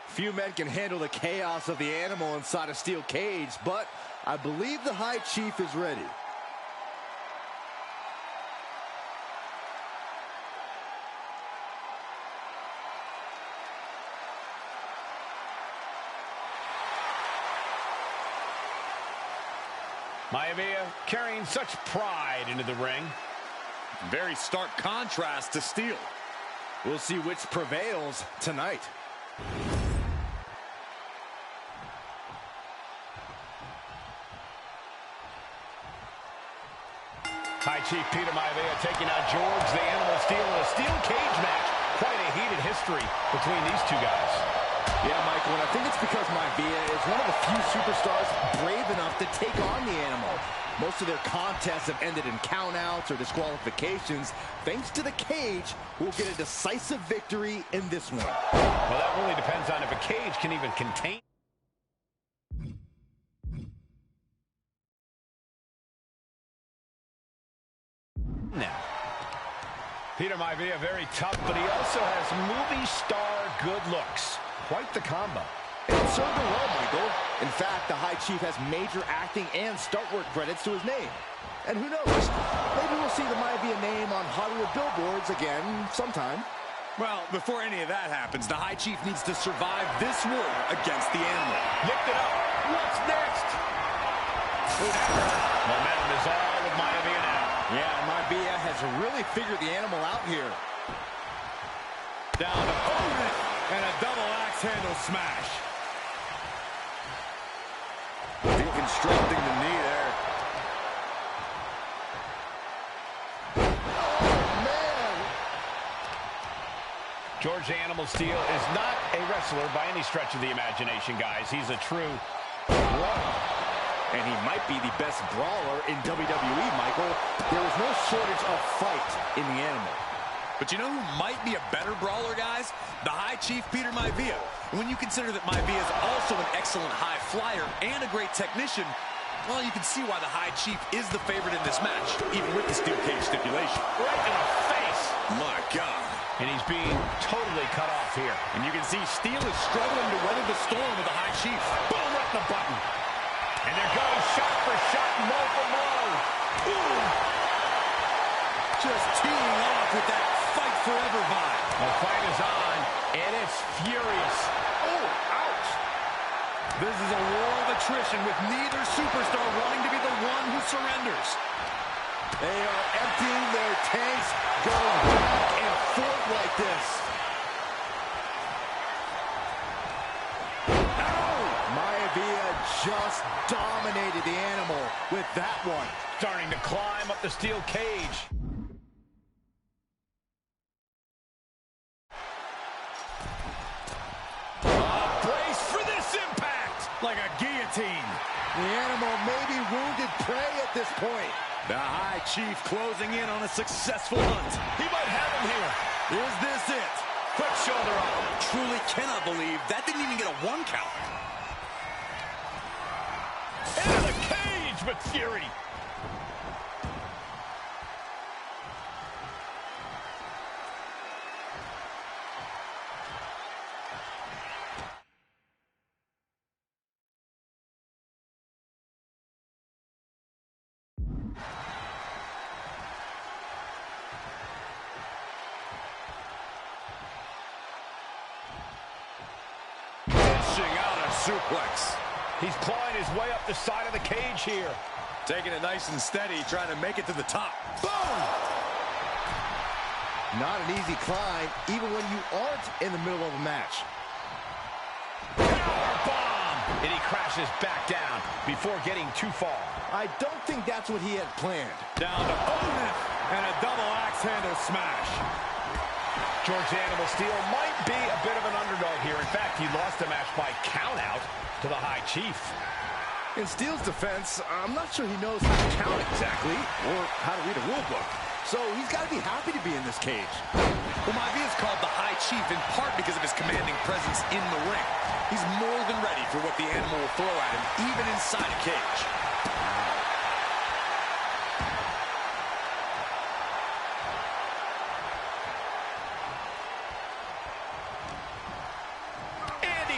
Few men can handle the chaos of the animal inside a steel cage, but I believe the High Chief is ready. Maivia carrying such pride into the ring. Very stark contrast to Steel. We'll see which prevails tonight. High Chief Peter Maivia taking out George the Animal Steel in a steel cage match. Quite a heated history between these two guys. Yeah, Michael, and I think it's because Maivia is one of the few superstars brave enough to take on the animal. Most of their contests have ended in countouts or disqualifications. Thanks to the cage, we'll get a decisive victory in this one. Well, that really depends on if a cage can even contain. Now, Peter Maivia very tough, but he also has movie star good looks. Quite the combo. And it served him well, Michael. In fact, the High Chief has major acting and stunt work credits to his name. And who knows, maybe we'll see the Maivia name on Hollywood billboards again sometime. Well, before any of that happens, the High Chief needs to survive this war against the animal. Lift it up. What's next? Momentum is all with Maivia now. Yeah, Maivia has really figured the animal out here. Down to Hogan, and a double axe handle smash. Deconstructing the knee there. Oh, man. George the Animal Steel is not a wrestler by any stretch of the imagination, guys. He's a true brawler. And he might be the best brawler in WWE, Michael. There is no shortage of fight in the animal. But you know who might be a better brawler, guys? The High Chief Peter Maivia. When you consider that Maivia is also an excellent high flyer and a great technician, well, you can see why the High Chief is the favorite in this match, even with the steel cage stipulation. Right in the face. My God. And he's being totally cut off here. And you can see Steel is struggling to weather the storm with the High Chief. Boom, right in the button. And there goes shot for shot, blow for blow. Ooh. Just teeing off with that fight forever vibe. The fight is on, and it's furious. Oh, ouch. This is a war of attrition with neither superstar wanting to be the one who surrenders. They are emptying their tanks, going back and forth like this. Maivia just dominated the animal with that one. Starting to climb up the steel cage. Brace for this impact. Like a guillotine. The animal may be wounded prey at this point. The High Chief closing in on a successful hunt. He might have him here. Is this it? Quick shoulder up. Truly cannot believe that didn't even get a 1 count. Into the cage with fury. Out a suplex. He's clawing his way up the side of the cage here. Taking it nice and steady, trying to make it to the top. Boom! Not an easy climb, even when you aren't in the middle of a match. Power bomb! And he crashes back down before getting too far. I don't think that's what he had planned. Down to Hogan, and a double axe handle smash. George the Animal Steel might be a bit of an underdog here. In fact, he lost the match by countout to the High Chief. In Steel's defense, I'm not sure he knows how to count exactly or how to read a rule book. So he's got to be happy to be in this cage. Well, Maivia is called the High Chief in part because of his commanding presence in the ring. He's more than ready for what the animal will throw at him, even inside a cage.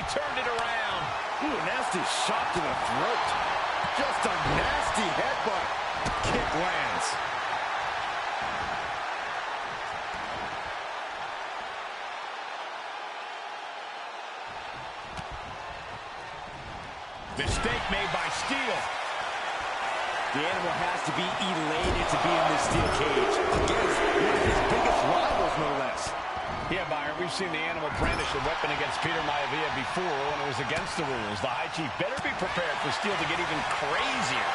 turned it around. Ooh, nasty shot to the throat. Just a nasty headbutt. Kick lands. Mistake made by Steele. The animal has to be elated to be in this steel cage against one of his biggest rivals, no less. Yeah, Byron, we've seen the animal brandish a weapon against Peter Maivia before when it was against the rules. The High Chief better be prepared for Steele to get even crazier.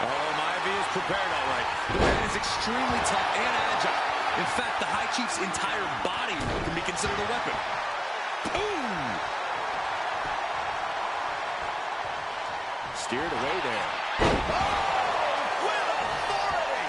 Oh, Maivia is prepared, all right. The man is extremely tough and agile. In fact, the High Chief's entire body can be considered a weapon. Boom! Steered away there. With authority!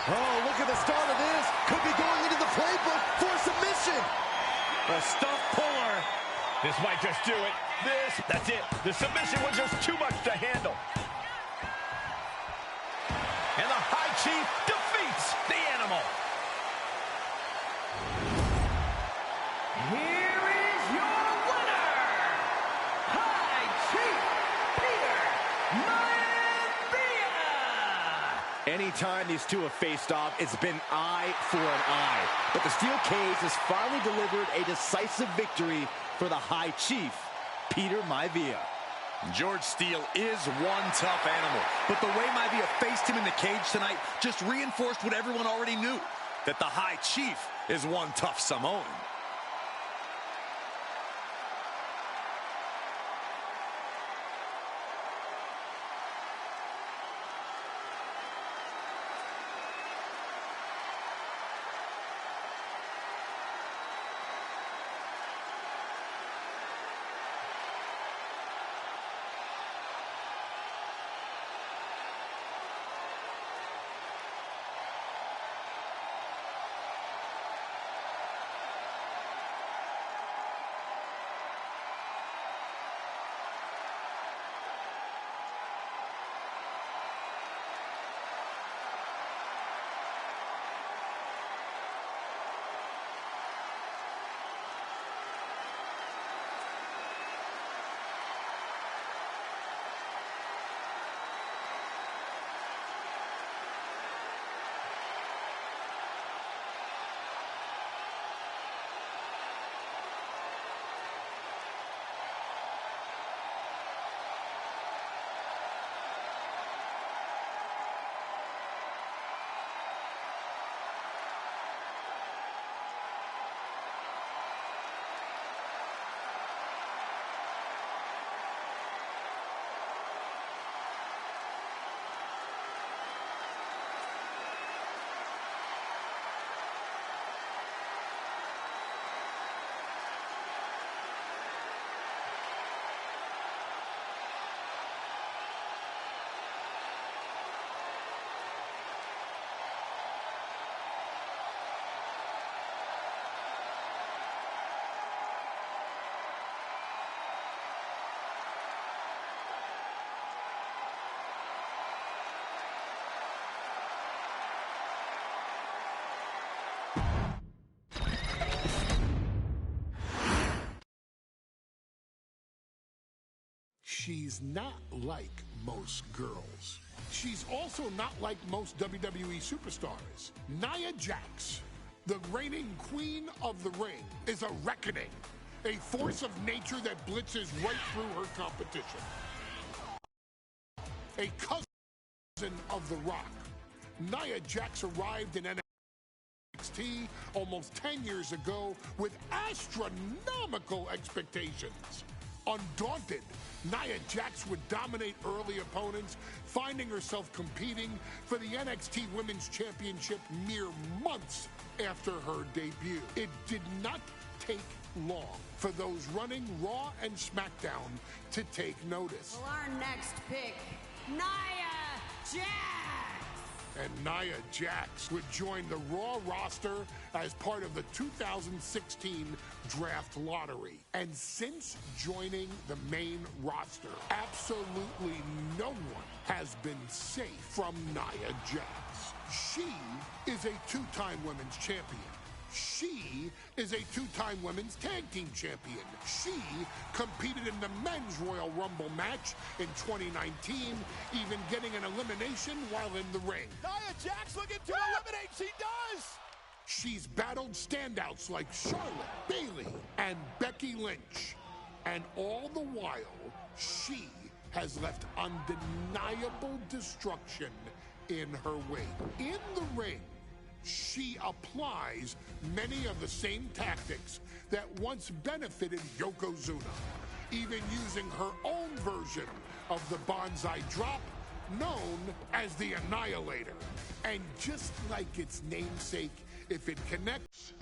Oh, look at the start of this. Could be going into the playbook for submission. A stuffed puller. This might just do it. That's it. The submission was just too much to handle. And the High Chief defeats the animal. Here is your winner, High Chief Peter Maivia. Anytime these two have faced off, it's been eye for an eye. But the steel cage has finally delivered a decisive victory for the High Chief, Peter Maivia. George Steele is one tough animal, but the way Maivia faced him in the cage tonight just reinforced what everyone already knew, that the High Chief is one tough Samoan. She's not like most girls. She's also not like most WWE superstars. Nia Jax, the reigning queen of the ring, is a reckoning, a force of nature that blitzes right through her competition. A cousin of The Rock, Nia Jax arrived in NXT almost 10 years ago with astronomical expectations. Undaunted, Nia Jax would dominate early opponents, finding herself competing for the NXT Women's Championship mere months after her debut. It did not take long for those running Raw and SmackDown to take notice. Well, our next pick, Nia Jax. And Nia Jax would join the Raw roster as part of the 2016 draft lottery. And since joining the main roster, absolutely no one has been safe from Nia Jax. She is a two-time women's champion. She is a two-time women's tag team champion. She competed in the men's Royal Rumble match in 2019, even getting an elimination while in the ring. Nia Jax looking to eliminate. She does! She's battled standouts like Charlotte, Bayley, and Becky Lynch. And all the while, she has left undeniable destruction in her wake. In the ring, she applies many of the same tactics that once benefited Yokozuna, even using her own version of the Bonsai Drop, known as the Annihilator. And just like its namesake, if it connects,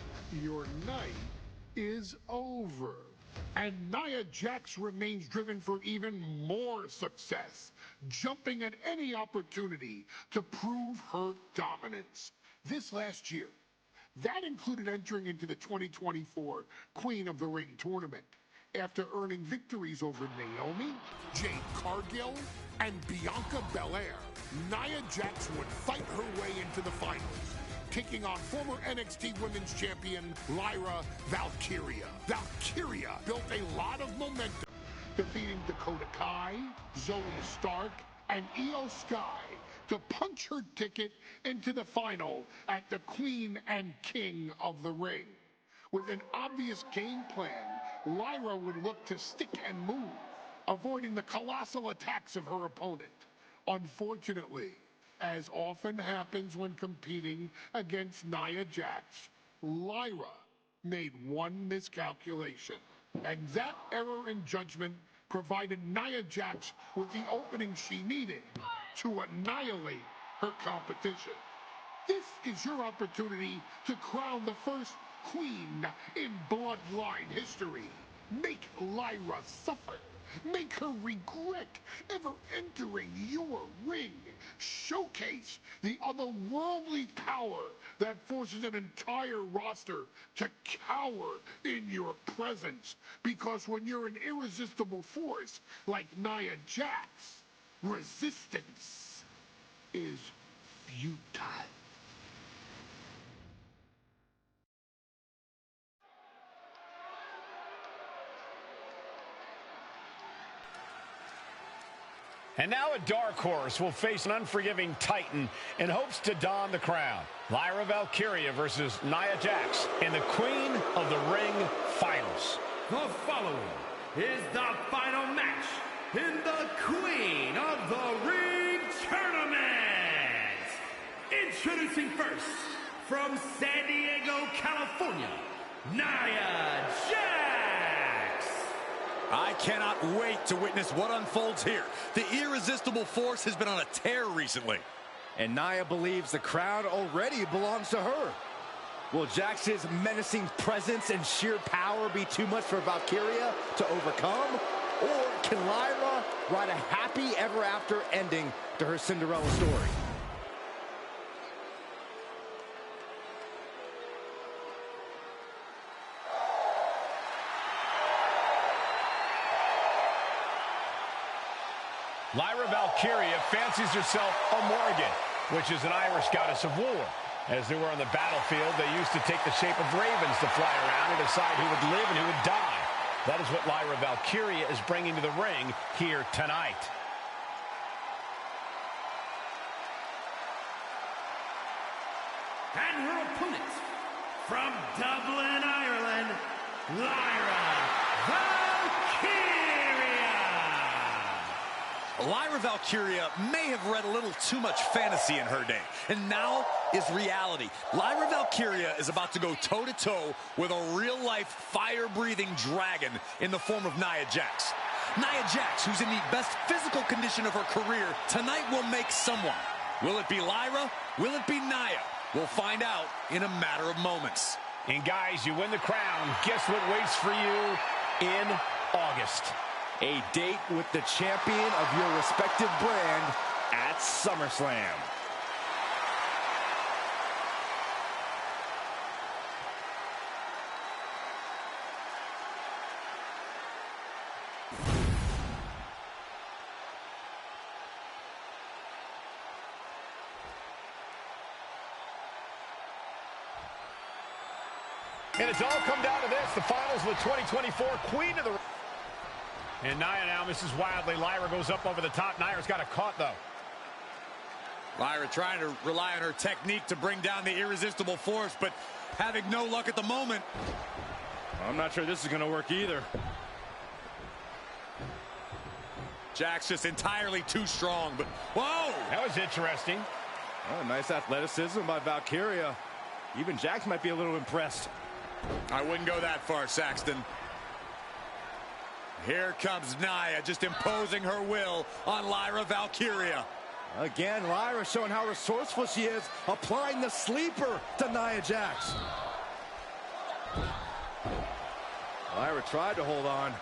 your night is over. And Nia Jax remains driven for even more success, jumping at any opportunity to prove her dominance. This last year, that included entering into the 2024 Queen of the Ring tournament after earning victories over Naomi, Jade Cargill, and Bianca Belair. Nia Jax would fight her way into the finals, taking on former NXT Women's Champion Lyra Valkyria. Valkyria built a lot of momentum, defeating Dakota Kai, Zoe Stark, and Io Sky to punch her ticket into the final at the Queen and King of the Ring. With an obvious game plan, Lyra would look to stick and move, avoiding the colossal attacks of her opponent. Unfortunately, as often happens when competing against Nia Jax, Lyra made one miscalculation, and that error in judgment provided Nia Jax with the opening she needed to annihilate her competition. This is your opportunity to crown the first queen in Bloodline history. Make Lyra suffer. Make her regret ever entering your ring. Showcase the otherworldly power that forces an entire roster to cower in your presence. Because when you're an irresistible force like Nia Jax, resistance is futile. And now a dark horse will face an unforgiving titan in hopes to don the crown. Lyra Valkyria versus Nia Jax in the Queen of the Ring Finals. The following is the final match in the Queen of the Ring Tournament. Introducing first, from San Diego, California, Nia Jax. I cannot wait to witness what unfolds here. The irresistible force has been on a tear recently. And Nia believes the crowd already belongs to her. Will Jax's menacing presence and sheer power be too much for Valkyria to overcome? Or can Lyra write a happy ever after ending to her Cinderella story? Lyra Valkyria fancies herself a Morgan, which is an Irish goddess of war. As they were on the battlefield, they used to take the shape of ravens to fly around and decide who would live and who would die. That is what Lyra Valkyria is bringing to the ring here tonight. And her opponent, from Dublin, Ireland, Lyra Valkyria. Lyra Valkyria may have read a little too much fantasy in her day, and now is reality. Lyra Valkyria is about to go toe-to-toe with a real-life, fire-breathing dragon in the form of Nia Jax. Nia Jax, who's in the best physical condition of her career, tonight will make someone. Will it be Lyra? Will it be Nia? We'll find out in a matter of moments. And guys, you win the crown. Guess what waits for you in August? A date with the champion of your respective brand at SummerSlam. And it's all come down to this, the finals of the 2024 Queen of the... And Nia now misses wildly. Lyra goes up over the top. Nia's got it caught, though. Lyra trying to rely on her technique to bring down the irresistible force, but having no luck at the moment. I'm not sure this is going to work either. Jax just entirely too strong, but whoa! That was interesting. Oh, nice athleticism by Valkyria. Even Jax might be a little impressed. I wouldn't go that far, Saxton. Here comes Nia, just imposing her will on Lyra Valkyria. Again, Lyra showing how resourceful she is, applying the sleeper to Nia Jax. Lyra tried to hold on.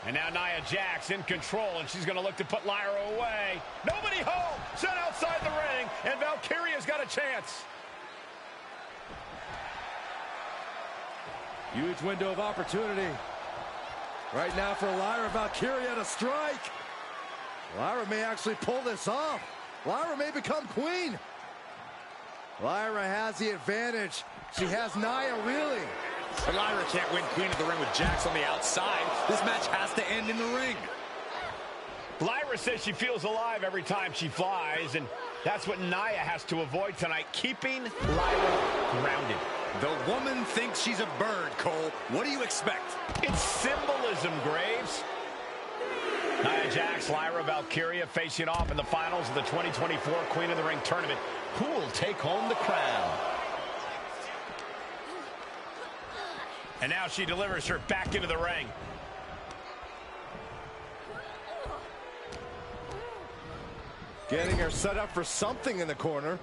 And now Nia Jax in control, and she's going to look to put Lyra away. Nobody home! Sent outside the ring, and Valkyria's got a chance. Huge window of opportunity. Right now for Lyra Valkyria to strike. Lyra may actually pull this off. Lyra may become queen. Lyra has the advantage. She has Nia reeling. But Lyra can't win Queen of the Ring with Jax on the outside. This match has to end in the ring. Lyra says she feels alive every time she flies, and that's what Nia has to avoid tonight, keeping Lyra grounded. The woman thinks she's a bird, Cole. What do you expect? It's symbolism, Graves. Nia Jax, Lyra Valkyria facing off in the finals of the 2024 Queen of the Ring tournament. Who will take home the crown? And now she delivers her back into the ring. Getting her set up for something in the corner.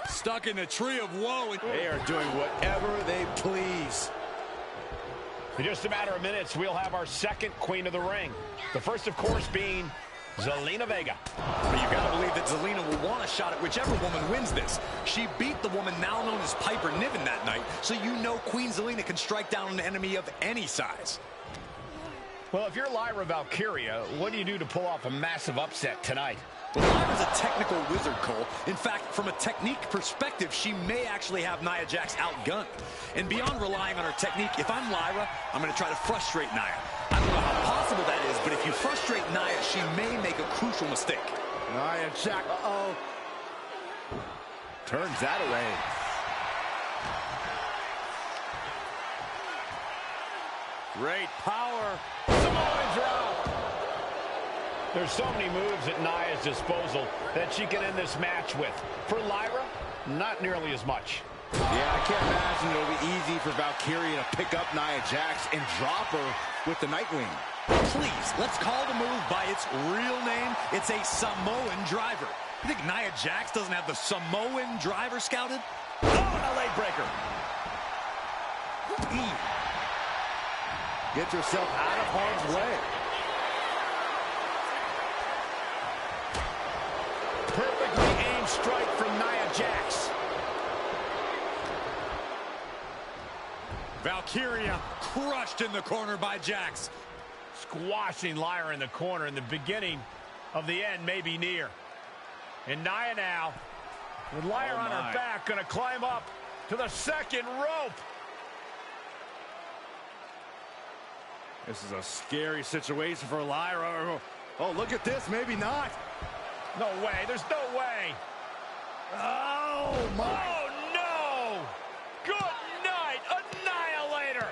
Stuck in the tree of woe. They are doing whatever they please. In just a matter of minutes, we'll have our second Queen of the Ring. The first, of course, being Zelina Vega. But you gotta believe that Zelina will want a shot at whichever woman wins this. She beat the woman now known as Piper Niven that night, so you know Queen Zelina can strike down an enemy of any size. Well, if you're Lyra Valkyria, what do you do to pull off a massive upset tonight? Well, Lyra's a technical wizard, Cole. In fact, from a technique perspective, she may actually have Nia Jax outgunned. And beyond relying on her technique, if I'm Lyra, I'm going to try to frustrate Nia. I don't know how possible that is, but if you frustrate Nia, she may make a crucial mistake. Nia Jax, turns that away. Great power. Samoan drop. There's so many moves at Nia's disposal that she can end this match with. For Lyra, not nearly as much. Yeah, I can't imagine it'll be easy for Valkyria to pick up Nia Jax and drop her with the Nightwing. Please, let's call the move by its real name. It's a Samoan driver. You think Nia Jax doesn't have the Samoan driver scouted? Oh, and a leg breaker. Get yourself out of harm's way. Perfectly aimed strike from Nia Jax. Valkyria crushed in the corner by Jax. Squashing Lyra in the corner, and the beginning of the end may be near. And Nia now, with Lyra on her back, going to climb up to the second rope. This is a scary situation for Lyra. Oh, look at this. Maybe not. No way. There's no way. Oh, my. Oh, no. Good night. Annihilator.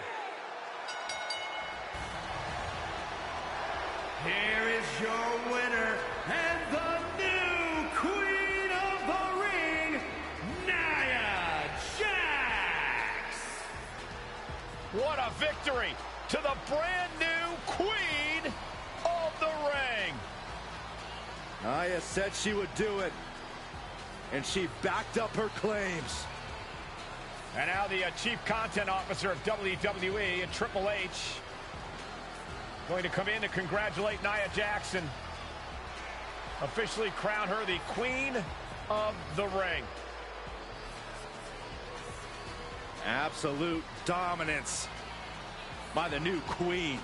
Here is your winner and the new Queen of the Ring, Nia Jax. What a victory to the brand new Queen of the Ring. Nia said she would do it, and she backed up her claims. And now the Chief Content Officer of WWE and Triple H going to come in to congratulate Nia Jax and officially crown her the Queen of the Ring. Absolute dominance by the new queen.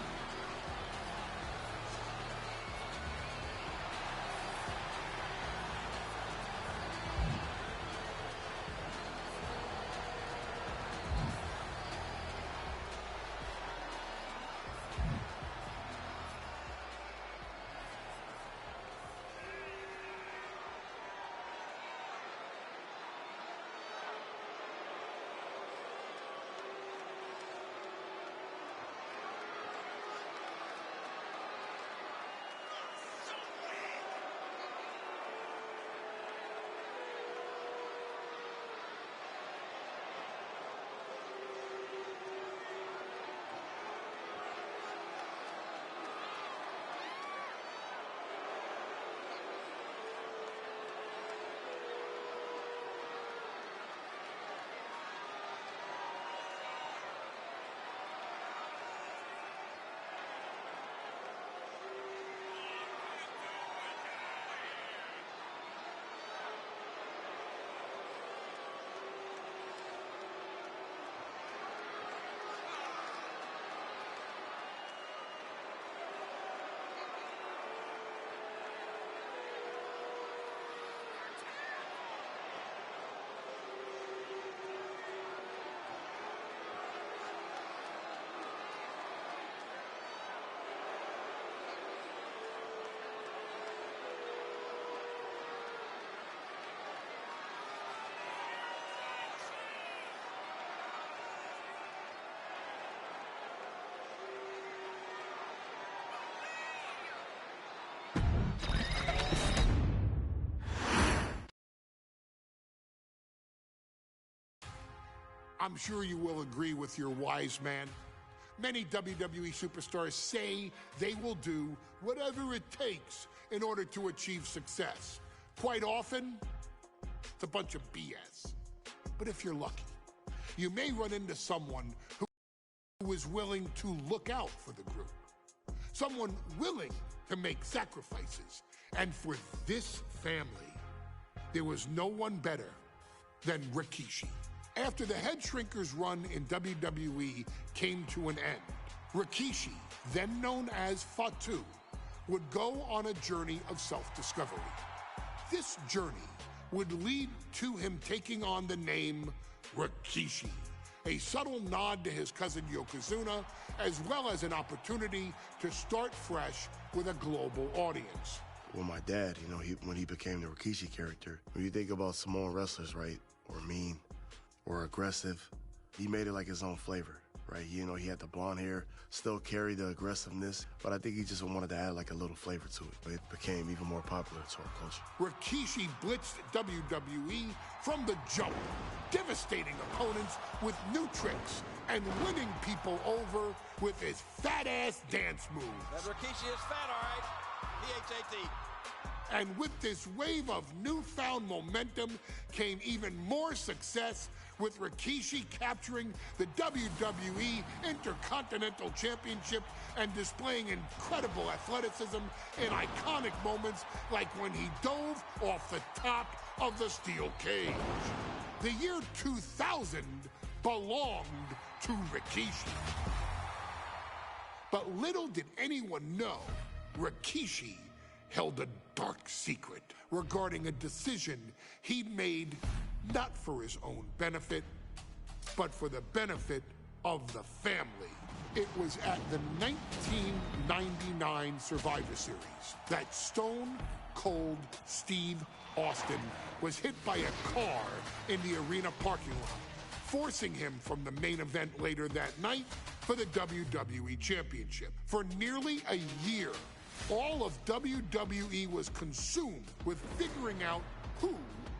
I'm sure you will agree with your wise man. Many WWE superstars say they will do whatever it takes in order to achieve success. Quite often, it's a bunch of BS. But if you're lucky, you may run into someone who is willing to look out for the group. Someone willing to make sacrifices. And for this family, there was no one better than Rikishi. After the Head Shrinkers run in WWE came to an end, Rikishi, then known as Fatu, would go on a journey of self-discovery. This journey would lead to him taking on the name Rikishi, a subtle nod to his cousin Yokozuna, as well as an opportunity to start fresh with a global audience. Well, my dad, when he became the Rikishi character, when you think about Samoan wrestlers, right, or mean, or aggressive, he made it like his own flavor, right? He had the blonde hair, still carried the aggressiveness, but I think he just wanted to add like a little flavor to it. It became even more popular to our culture. Rikishi blitzed WWE from the jump, devastating opponents with new tricks and winning people over with his fat-ass dance moves. That Rikishi is fat, all right. P-H-A-T. And with this wave of newfound momentum came even more success, with Rikishi capturing the WWE Intercontinental Championship and displaying incredible athleticism in iconic moments like when he dove off the top of the steel cage. The year 2000 belonged to Rikishi. But little did anyone know, Rikishi held a dark secret regarding a decision he'd made not for his own benefit, but for the benefit of the family. It was at the 1999 Survivor Series that Stone Cold Steve Austin was hit by a car in the arena parking lot, forcing him from the main event later that night for the WWE Championship. For nearly a year, all of WWE was consumed with figuring out who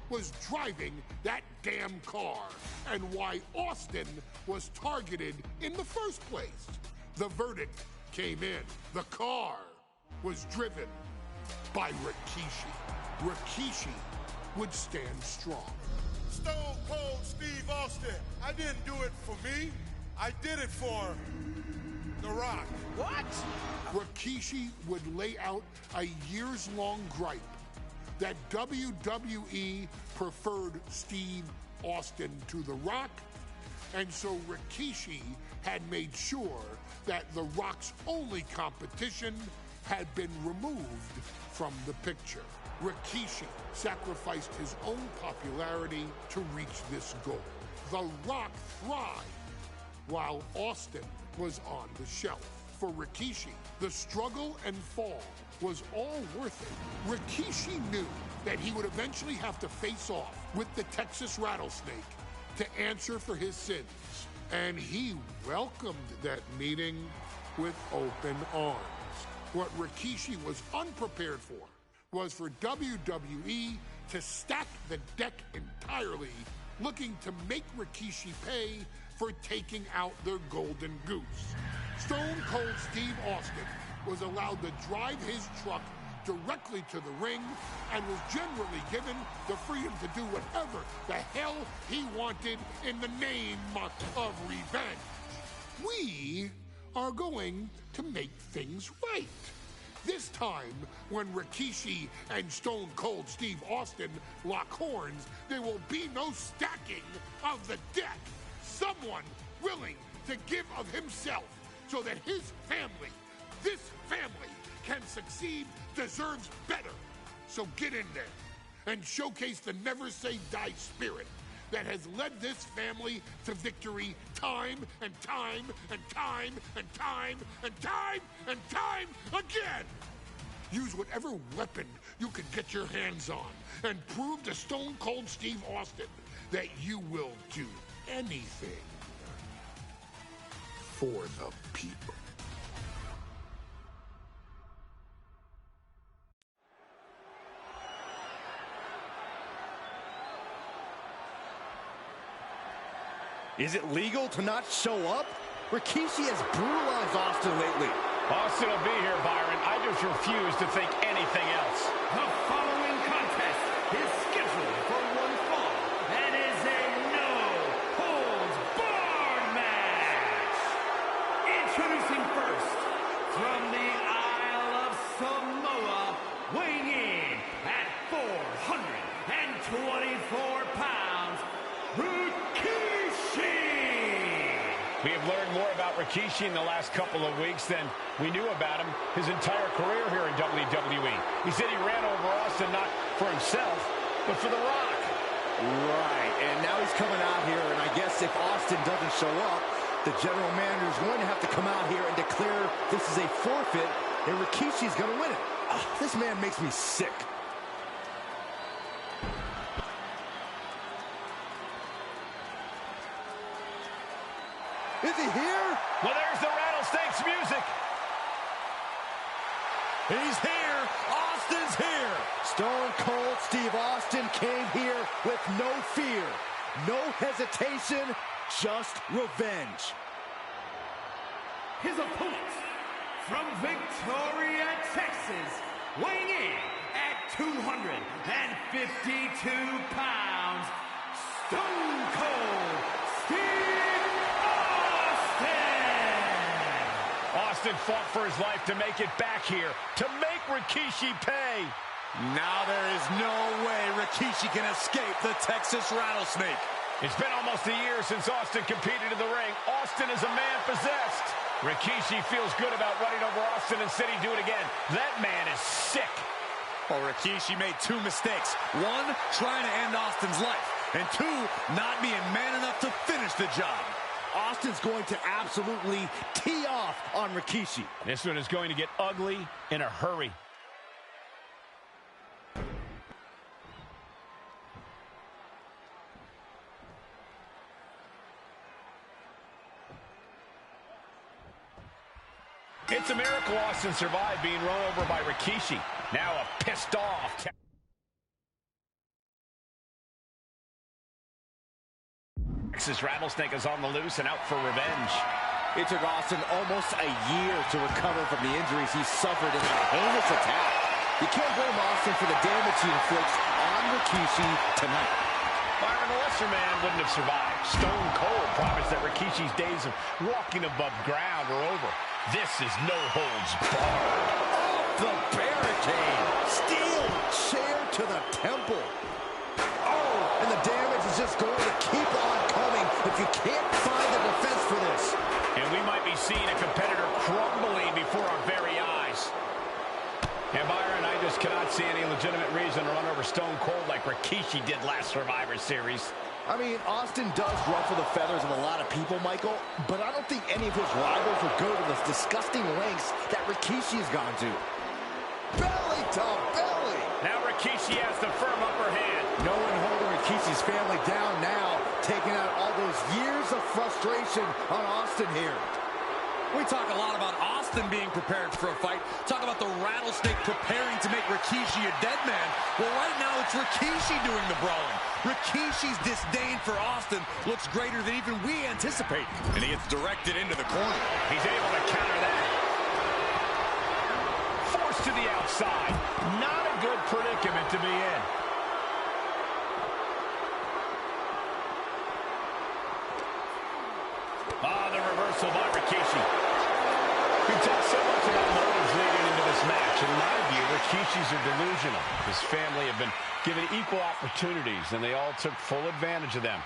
was driving that damn car and why Austin was targeted in the first place. The verdict came in. The car was driven by Rikishi. Rikishi would stand strong. Stone Cold Steve Austin. I didn't do it for me. I did it for The Rock. What? Rikishi would lay out a years-long gripe that WWE preferred Steve Austin to The Rock, and so Rikishi had made sure that The Rock's only competition had been removed from the picture. Rikishi sacrificed his own popularity to reach this goal. The Rock thrived while Austin was on the shelf. For Rikishi, the struggle and fall was all worth it. Rikishi knew that he would eventually have to face off with the Texas Rattlesnake to answer for his sins. And he welcomed that meeting with open arms. What Rikishi was unprepared for was for WWE to stack the deck entirely, looking to make Rikishi pay for taking out their golden goose. Stone Cold Steve Austin was allowed to drive his truck directly to the ring and was generally given the freedom to do whatever the hell he wanted in the name of revenge. We are going to make things right. This time, when Rikishi and Stone Cold Steve Austin lock horns, there will be no stacking of the deck. Someone willing to give of himself so that his family, this family, can succeed, deserves better. So get in there and showcase the never say die spirit that has led this family to victory time and time and time and time and time and time again. Use whatever weapon you can get your hands on and prove to Stone Cold Steve Austin that you will do anything for the people. Is it legal to not show up? Rikishi has brutalized Austin lately. Austin will be here, Byron. I just refuse to think anything else. The following contest is scheduled for one fall and is a no-holds-barred match. Introducing first, from the Isle of Samoa, weighing in at 424 pounds, Rikishi! We have learned more about Rikishi in the last couple of weeks than we knew about him his entire career here in WWE. He said he ran over Austin not for himself, but for The Rock. Right, and now he's coming out here, and I guess if Austin doesn't show up, the general manager is going to have to come out here and declare this is a forfeit, and Rikishi's going to win it. This man makes me sick. Is he here? Well, there's the Rattlesnakes music. He's here. Austin's here. Stone Cold Steve Austin came here with no fear, no hesitation, just revenge. His opponent, from Victoria, Texas, weighing in at 252 pounds, Stone Cold Steve Austin! Austin fought for his life to make it back here, to make Rikishi pay. Now there is no way Rikishi can escape the Texas Rattlesnake. It's been almost a year since Austin competed in the ring. Austin is a man possessed. Rikishi feels good about running over Austin and said he'd do it again. That man is sick. Well, Rikishi made two mistakes. One, trying to end Austin's life. And two, not being man enough to finish the job. Austin's going to absolutely tee off on Rikishi. This one is going to get ugly in a hurry. It's a miracle Austin survived being run over by Rikishi. Now a pissed off Texas Rattlesnake is on the loose and out for revenge. It took Austin almost a year to recover from the injuries he suffered in that heinous attack. You can't blame Austin for the damage he inflicts on Rikishi tonight. Byron, the lesser man wouldn't have survived. Stone Cold promised that Rikishi's days of walking above ground are over. This is no holds barred. Off the barricade. Steel chair to the temple. Oh, and the damage is just going to keep on coming if you can't find the defense for this. And we might be seeing a competitor crumbling before our very eyes. And Byron, I just cannot see any legitimate reason to run over Stone Cold like Rikishi did last Survivor Series. I mean, Austin does ruffle the feathers of a lot of people, Michael, but I don't think any of his rivals would go to the disgusting lengths that Rikishi has gone to. Belly to belly! Now Rikishi has the firm upper hand. No one holding Rikishi's family down now, taking out all those years of frustration on Austin here. We talk a lot about Austin being prepared for a fight. Talk about the Rattlesnake preparing to make Rikishi a dead man. Well, right now it's Rikishi doing the brawling. Rikishi's disdain for Austin looks greater than even we anticipated. And he gets directed into the corner. He's able to counter that. Forced to the outside. Not a good predicament to be in. The reversal by Rikishi. We talked so much about motives leading into this match. In my view, Rikishis are delusional. His family have been given equal opportunities, and they all took full advantage of them.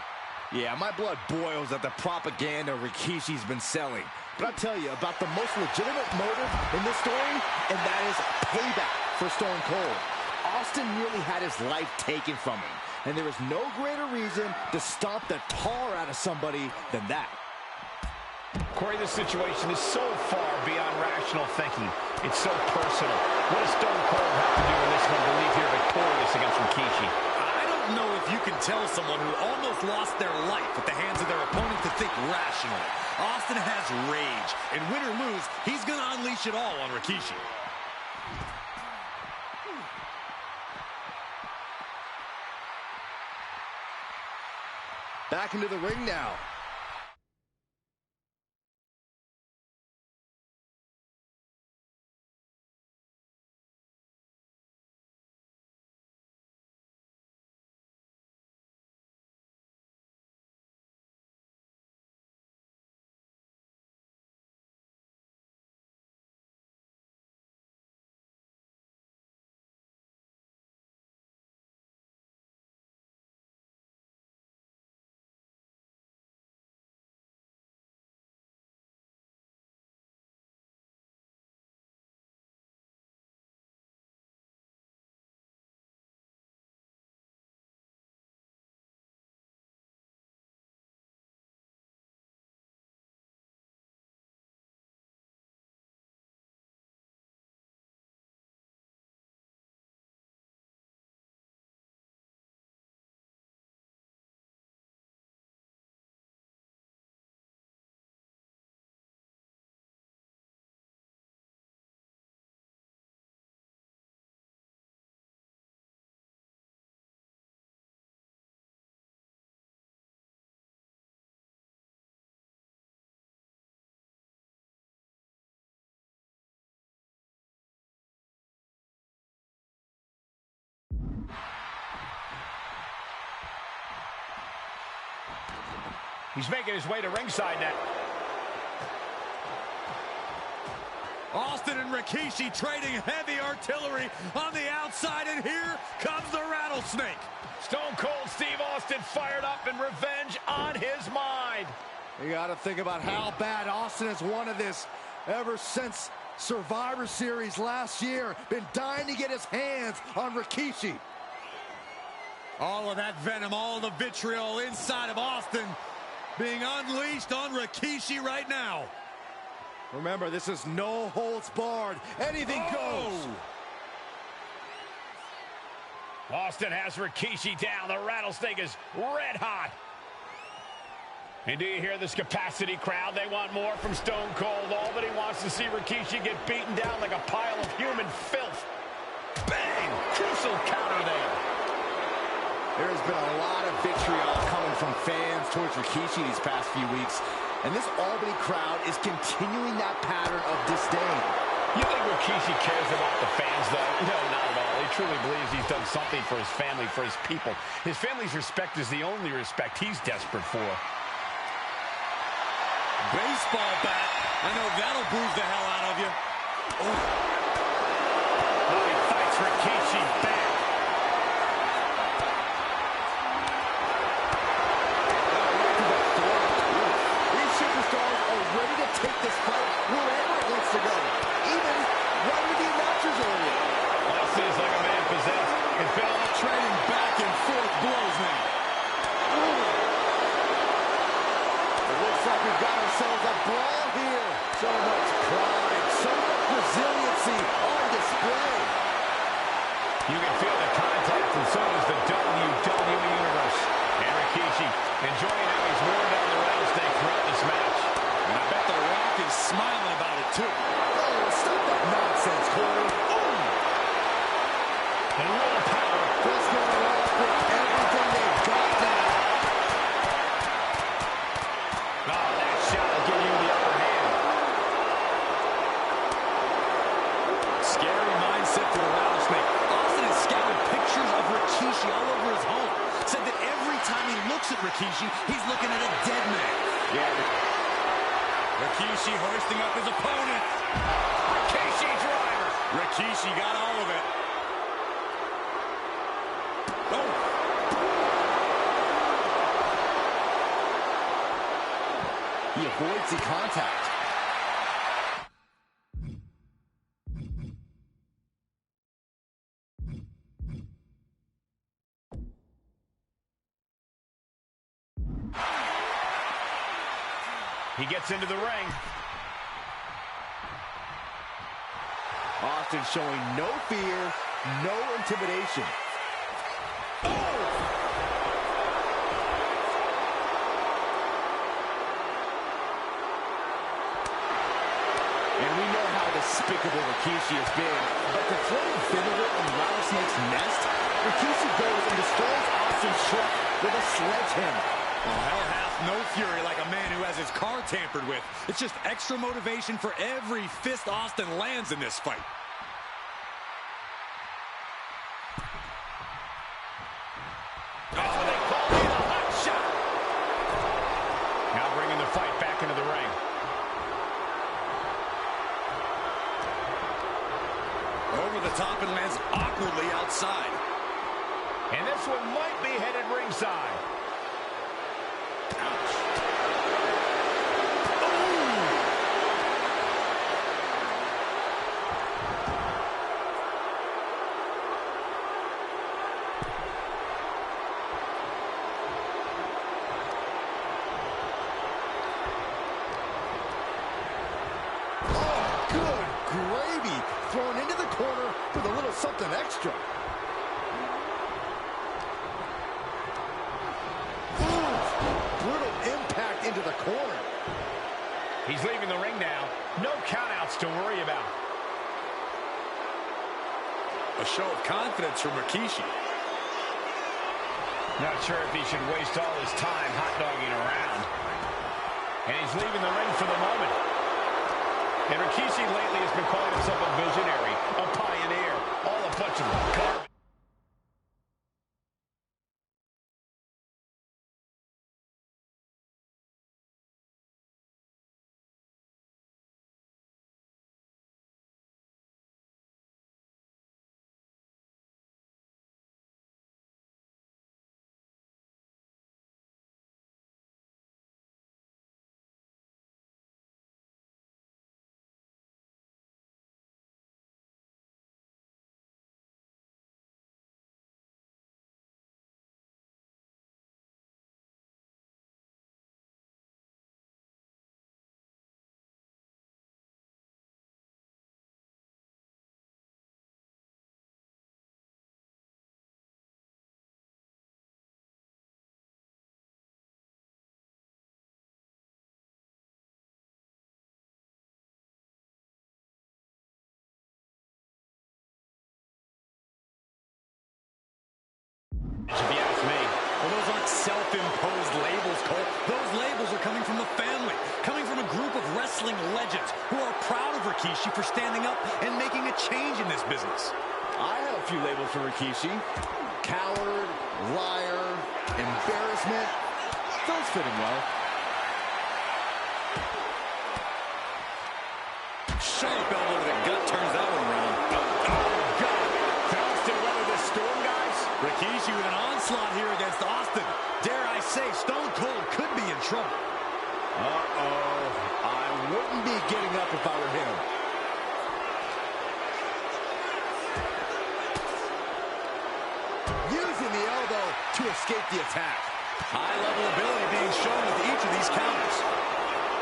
Yeah, my blood boils at the propaganda Rikishi's been selling. But I'll tell you about the most legitimate motive in this story, and that is payback for Stone Cold. Austin nearly had his life taken from him, and there is no greater reason to stomp the tar out of somebody than that. Corey, this situation is so far beyond rational thinking. It's so personal. What does Stone Cold have to do in this one to leave here victorious against Rikishi? I don't know if you can tell someone who almost lost their life at the hands of their opponent to think rationally. Austin has rage, and win or lose, he's going to unleash it all on Rikishi. Back into the ring now. He's making his way to ringside now. Austin and Rikishi trading heavy artillery on the outside, and here comes the rattlesnake. Stone Cold Steve Austin fired up and revenge on his mind. You got to think about how bad Austin has wanted this ever since Survivor Series last year. Been dying to get his hands on Rikishi. All of that venom, all the vitriol inside of Austin being unleashed on Rikishi right now. Remember, this is no holds barred. Anything goes. Austin has Rikishi down. The rattlesnake is red hot. And do you hear this capacity crowd? They want more from Stone Cold. All that he wants to see Rikishi get beaten down like a pile of human filth. Bang! Crucial counter there. There's been a lot of vitriol coming from fans towards Rikishi these past few weeks. And this Albany crowd is continuing that pattern of disdain. You think Rikishi cares about the fans, though? No, not at all. He truly believes he's done something for his family, for his people. His family's respect is the only respect he's desperate for. Baseball bat. I know that'll bruise the hell out of you. Oh, he fights Rikishi back. These superstars are ready to take this fight wherever it wants to go. Even right with the announcers earlier. Austin is like a man possessed. It's been all trading back and forth blows now. It looks like we've got ourselves a brawl here. So much pride, so much resiliency on display. You can feel the contact, and so does the WWE Universe. And Rikishi enjoying how he's worn down the rattlesnake throughout this match. And I bet The Rock is smiling about it, too. Oh, stop that nonsense, Corey. And real power. Just going off with everything they've got now. Oh, that shot will give you the upper hand. Scary mindset for the rattlesnake. Austin has scoured pictures of Rikishi all over his home. Said that every time he looks at Rikishi, he's looking at a dead man. Yeah. Rikishi hoisting up his opponent. Rikishi driver. Rikishi got all of it. Oh. He avoids the contact. He gets into the ring. Austin showing no fear, no intimidation. And we know how despicable Rikishi has been, but to throw vinegar in Rattlesnake's nest, Rikishi goes and destroys Austin's truck with a sledgehammer. Well, hell hath no fury like a man who has his car tampered with. It's just extra motivation for every fist Austin lands in this fight. That's what they call it, a hot shot. Now bringing the fight back into the ring. Over the top and lands awkwardly outside. And this one might be headed ringside. Ouch. Oh, good gravy. Thrown into the corner with a little something extra. Brutal impact into the corner. He's leaving the ring now. No countouts to worry about. A show of confidence from Rikishi. Not sure if he should waste all his time hot-dogging around. And he's leaving the ring for the moment. And Rikishi lately has been calling himself a visionary, a pioneer, all a bunch of garbage. If you ask me. Well, those aren't self-imposed labels, Cole. Those labels are coming from the family, coming from a group of wrestling legends who are proud of Rikishi for standing up and making a change in this business. I have a few labels for Rikishi. Coward, liar, embarrassment. Those fit him well. Sharp elbow to the gut turns that one around. Oh, God. Can Austin weather this storm, guys? Rikishi with an onslaught here against Austin. Dare I say, Stone Cold could be in trouble. Uh-oh. I wouldn't be getting up if I were him. Using the elbow to escape the attack. High-level ability being shown with each of these counters.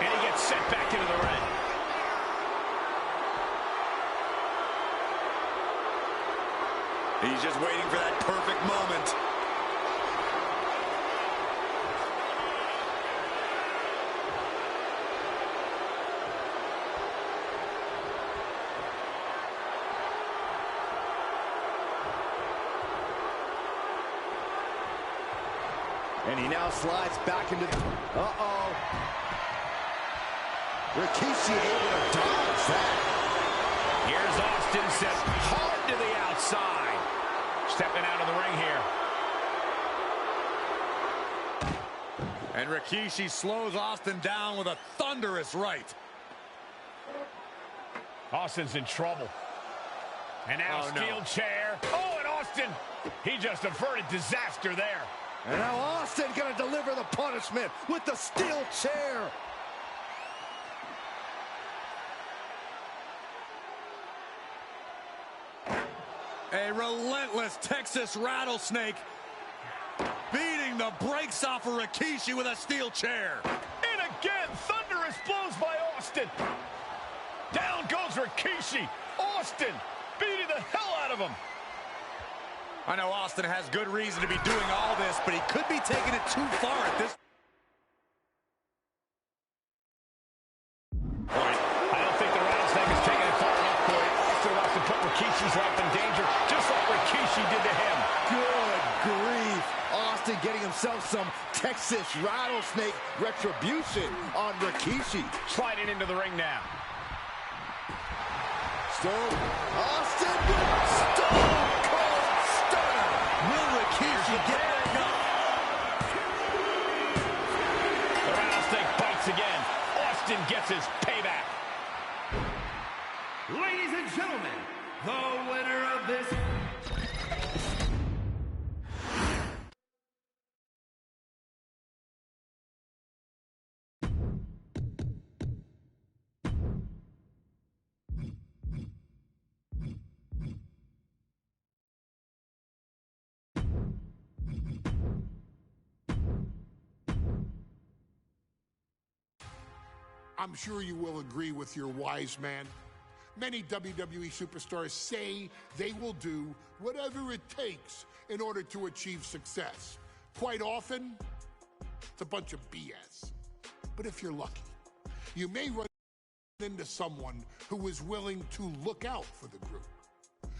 And he gets sent back into the ring. He's just waiting for that perfect moment. And he now slides back into the... Uh-oh. Rikishi able to dodge that. Here's Austin set hard to the outside. Stepping out of the ring here. And Rikishi slows Austin down with a thunderous right. Austin's in trouble. And now steel chair. Oh, and Austin, he just averted disaster there. And now Austin gonna deliver the punishment with the steel chair. A relentless Texas rattlesnake beating the brakes off of Rikishi with a steel chair. And again, thunderous blows by Austin. Down goes Rikishi. Austin beating the hell out of him. I know Austin has good reason to be doing all this, but he could be taking it too far at this point. I don't think the rattlesnake is taking it far enough for it. Austin wants to put Rikishi's life in danger, just like Rikishi did to him. Good grief. Austin getting himself some Texas rattlesnake retribution on Rikishi. Sliding into the ring now. Austin, Stone Cold Stunner. Will Rikishi get back up? The rattlesnake bites again. Austin gets his payback. Ladies and gentlemen, the winner of this... I'm sure you will agree with your wise man. Many WWE superstars say they will do whatever it takes in order to achieve success. Quite often, it's a bunch of BS. But if you're lucky, you may run into someone who is willing to look out for the group.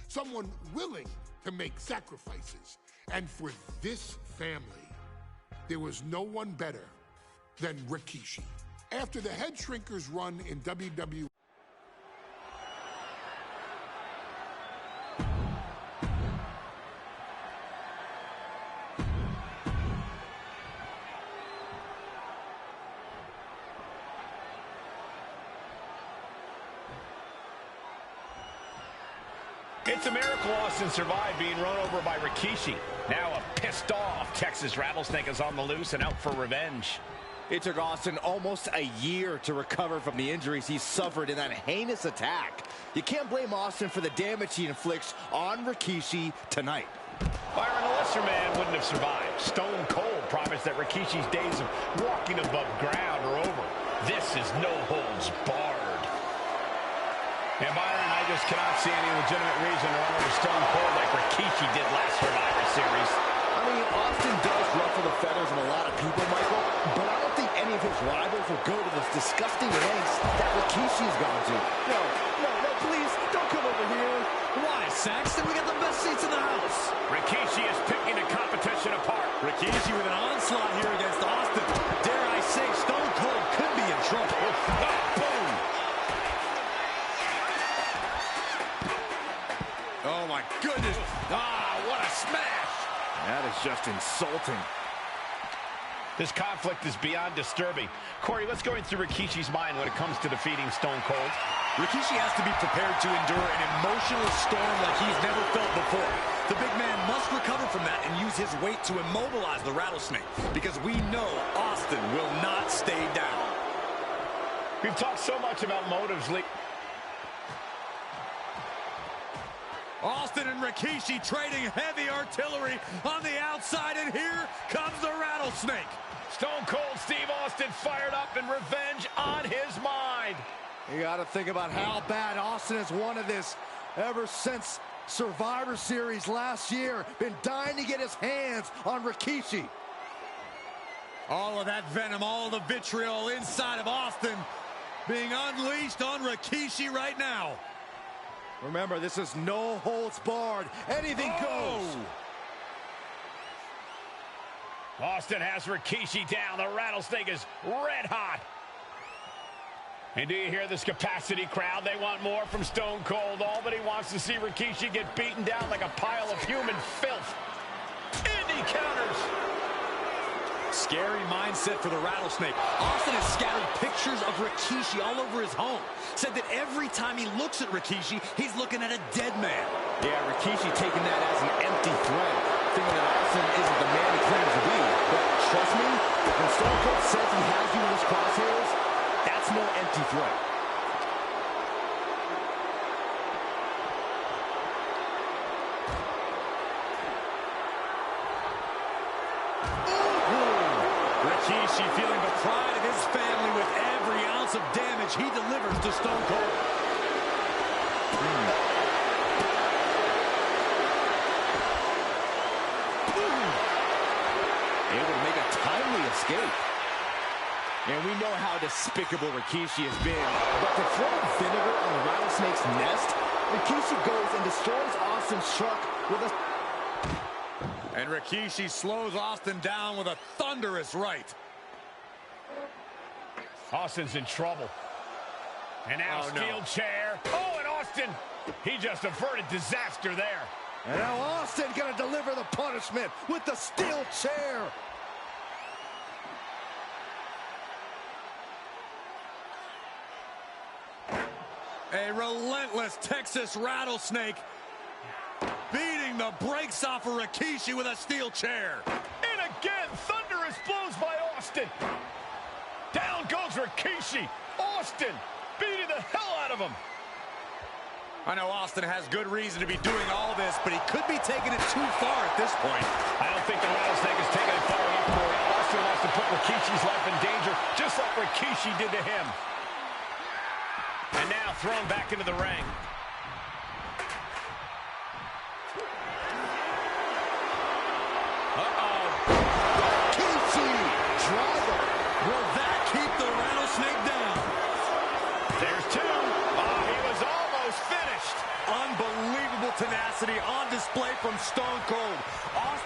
Someone willing to make sacrifices. And for this family, there was no one better than Rikishi. After the Head Shrinkers run in WWE, it's a miracle Austin survived being run over by Rikishi. Now a pissed off Texas rattlesnake is on the loose and out for revenge. it took Austin almost a year to recover from the injuries he suffered in that heinous attack. You can't blame Austin for the damage he inflicts on Rikishi tonight. Byron, a lesser man wouldn't have survived. Stone Cold promised that Rikishi's days of walking above ground are over. This is no holds barred. And Byron, I just cannot see any legitimate reason to run over Stone Cold like Rikishi did last Survivor Series. I mean, Austin does ruffle the feathers of a lot of people, Michael, but I don't think any of his rivals will go to this disgusting lengths that Rikishi's gone to. No, please, don't come over here. Why, Saxton? We got the best seats in the house. Rikishi is picking the competition apart. Rikishi with an onslaught here against Austin. Dare I say, Stone Cold could be in trouble. Boom! Oh, my goodness. Ah, what a smash. That is just insulting. This conflict is beyond disturbing. Corey, let's go into Rikishi's mind when it comes to defeating Stone Cold. Rikishi has to be prepared to endure an emotional storm like he's never felt before. The big man must recover from that and use his weight to immobilize the Rattlesnake, because we know Austin will not stay down. We've talked so much about motives, Lee. Austin and Rikishi trading heavy artillery on the outside, and here comes the Rattlesnake. Stone Cold Steve Austin fired up and revenge on his mind. You got to think about how bad Austin has wanted this ever since Survivor Series last year. Been dying to get his hands on Rikishi. All of that venom, all of the vitriol inside of Austin being unleashed on Rikishi right now. Remember, this is no holds barred. Anything goes. Austin has Rikishi down. The Rattlesnake is red hot. And do you hear this capacity crowd? They want more from Stone Cold. All that he wants to see Rikishi get beaten down like a pile of human filth. And he counters. Scary mindset for the Rattlesnake. Austin has scattered pictures of Rikishi all over his home. Said that every time he looks at Rikishi, he's looking at a dead man. Yeah, Rikishi taking that as an empty threat, thinking that Austin isn't the man he claims to be. But trust me, when Stone Cold says he has you in his crosshairs, that's no empty threat. Rikishi feeling the pride of his family with every ounce of damage he delivers to Stone Cold. Able to make a timely escape. And we know how despicable Rikishi has been. But to throw vinegar on the Rattlesnake's nest, Rikishi goes and destroys Austin's truck with a... And Rikishi slows Austin down with a thunderous right. Austin's in trouble. And now steel chair. Oh, and Austin, he just averted disaster there. And now Austin gonna deliver the punishment with the steel chair. A relentless Texas Rattlesnake beating the brakes off of Rikishi with a steel chair. And again, thunderous blows by Austin. Down goes Rikishi. Austin beating the hell out of him. I know Austin has good reason to be doing all this, but he could be taking it too far at this point. I don't think the Rattlesnake is taking it far enough, Corey. Austin wants to put Rikishi's life in danger, just like Rikishi did to him. And now thrown back into the ring. Rikishi driver. Will that keep the Rattlesnake down? There's two. Oh, he was almost finished. Unbelievable tenacity on display from Stone Cold.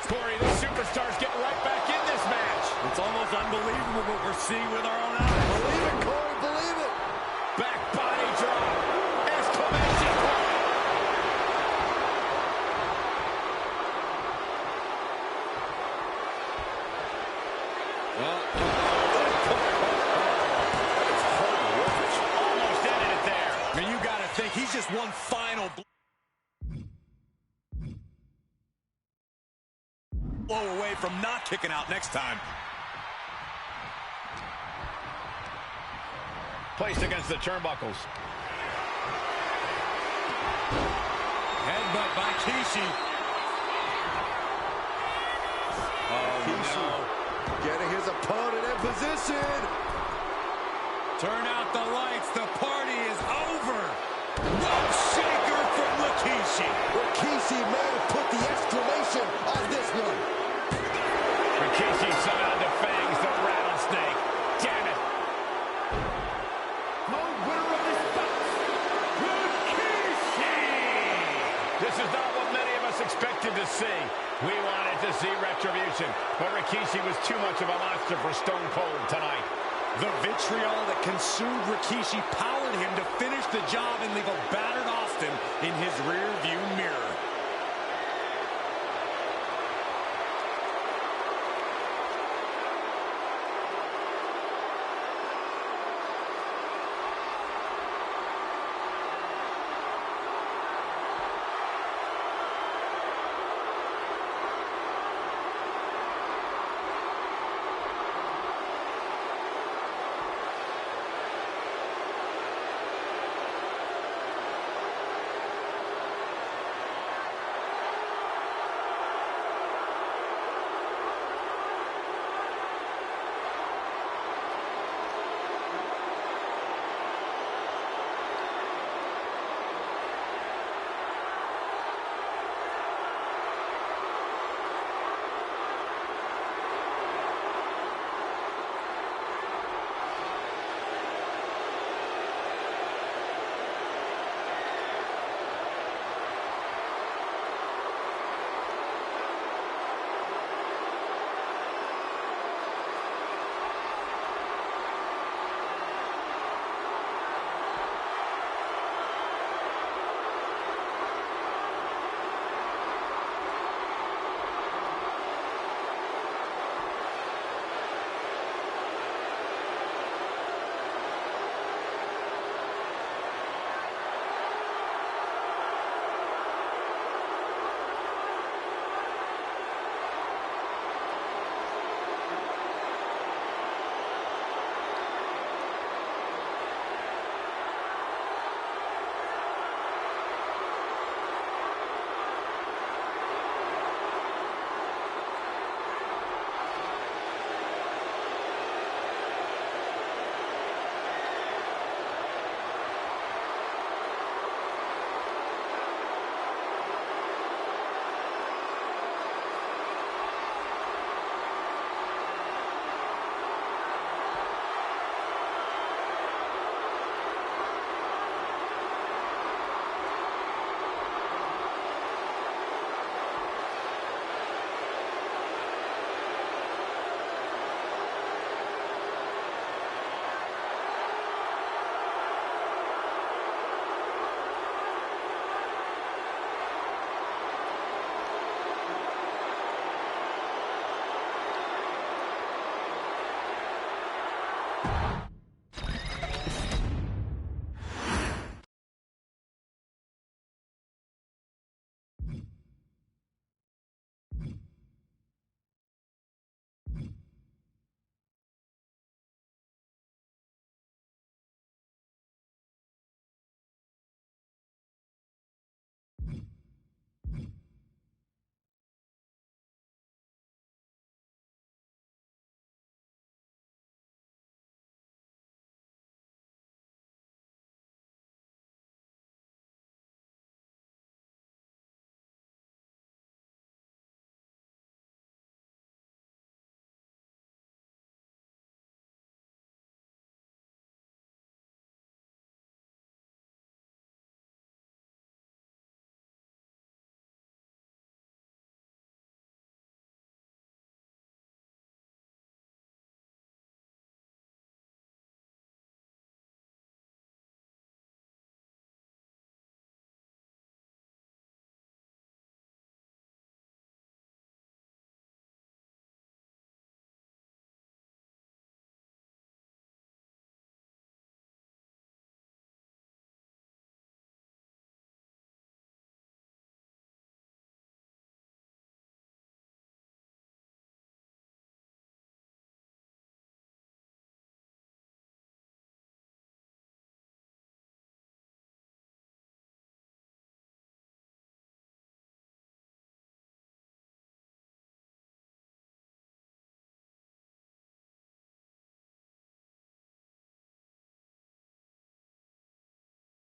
Corey, the superstar's getting right back in this match. It's almost unbelievable what we're seeing with our own eyes. Believe it, Corey, believe it. Back body drop. Exclamation point. Almost ended it there. I mean, you got to think he's just one final blow away from not kicking out next time. Placed against the turnbuckles. Headbutt by Kishi. Kishi getting his opponent in position. Turn out the lights. The party is over. Rope shaker from Rikishi. Rikishi may have put the exclamation on this one. Rikishi somehow defangs the Rattlesnake. Damn it. The winner of this bout, Rikishi. This is not what many of us expected. attention, but Rikishi was too much of a monster for Stone Cold tonight. The vitriol that consumed Rikishi powered him to finish the job and leave a battered Austin in his rear-view mirror.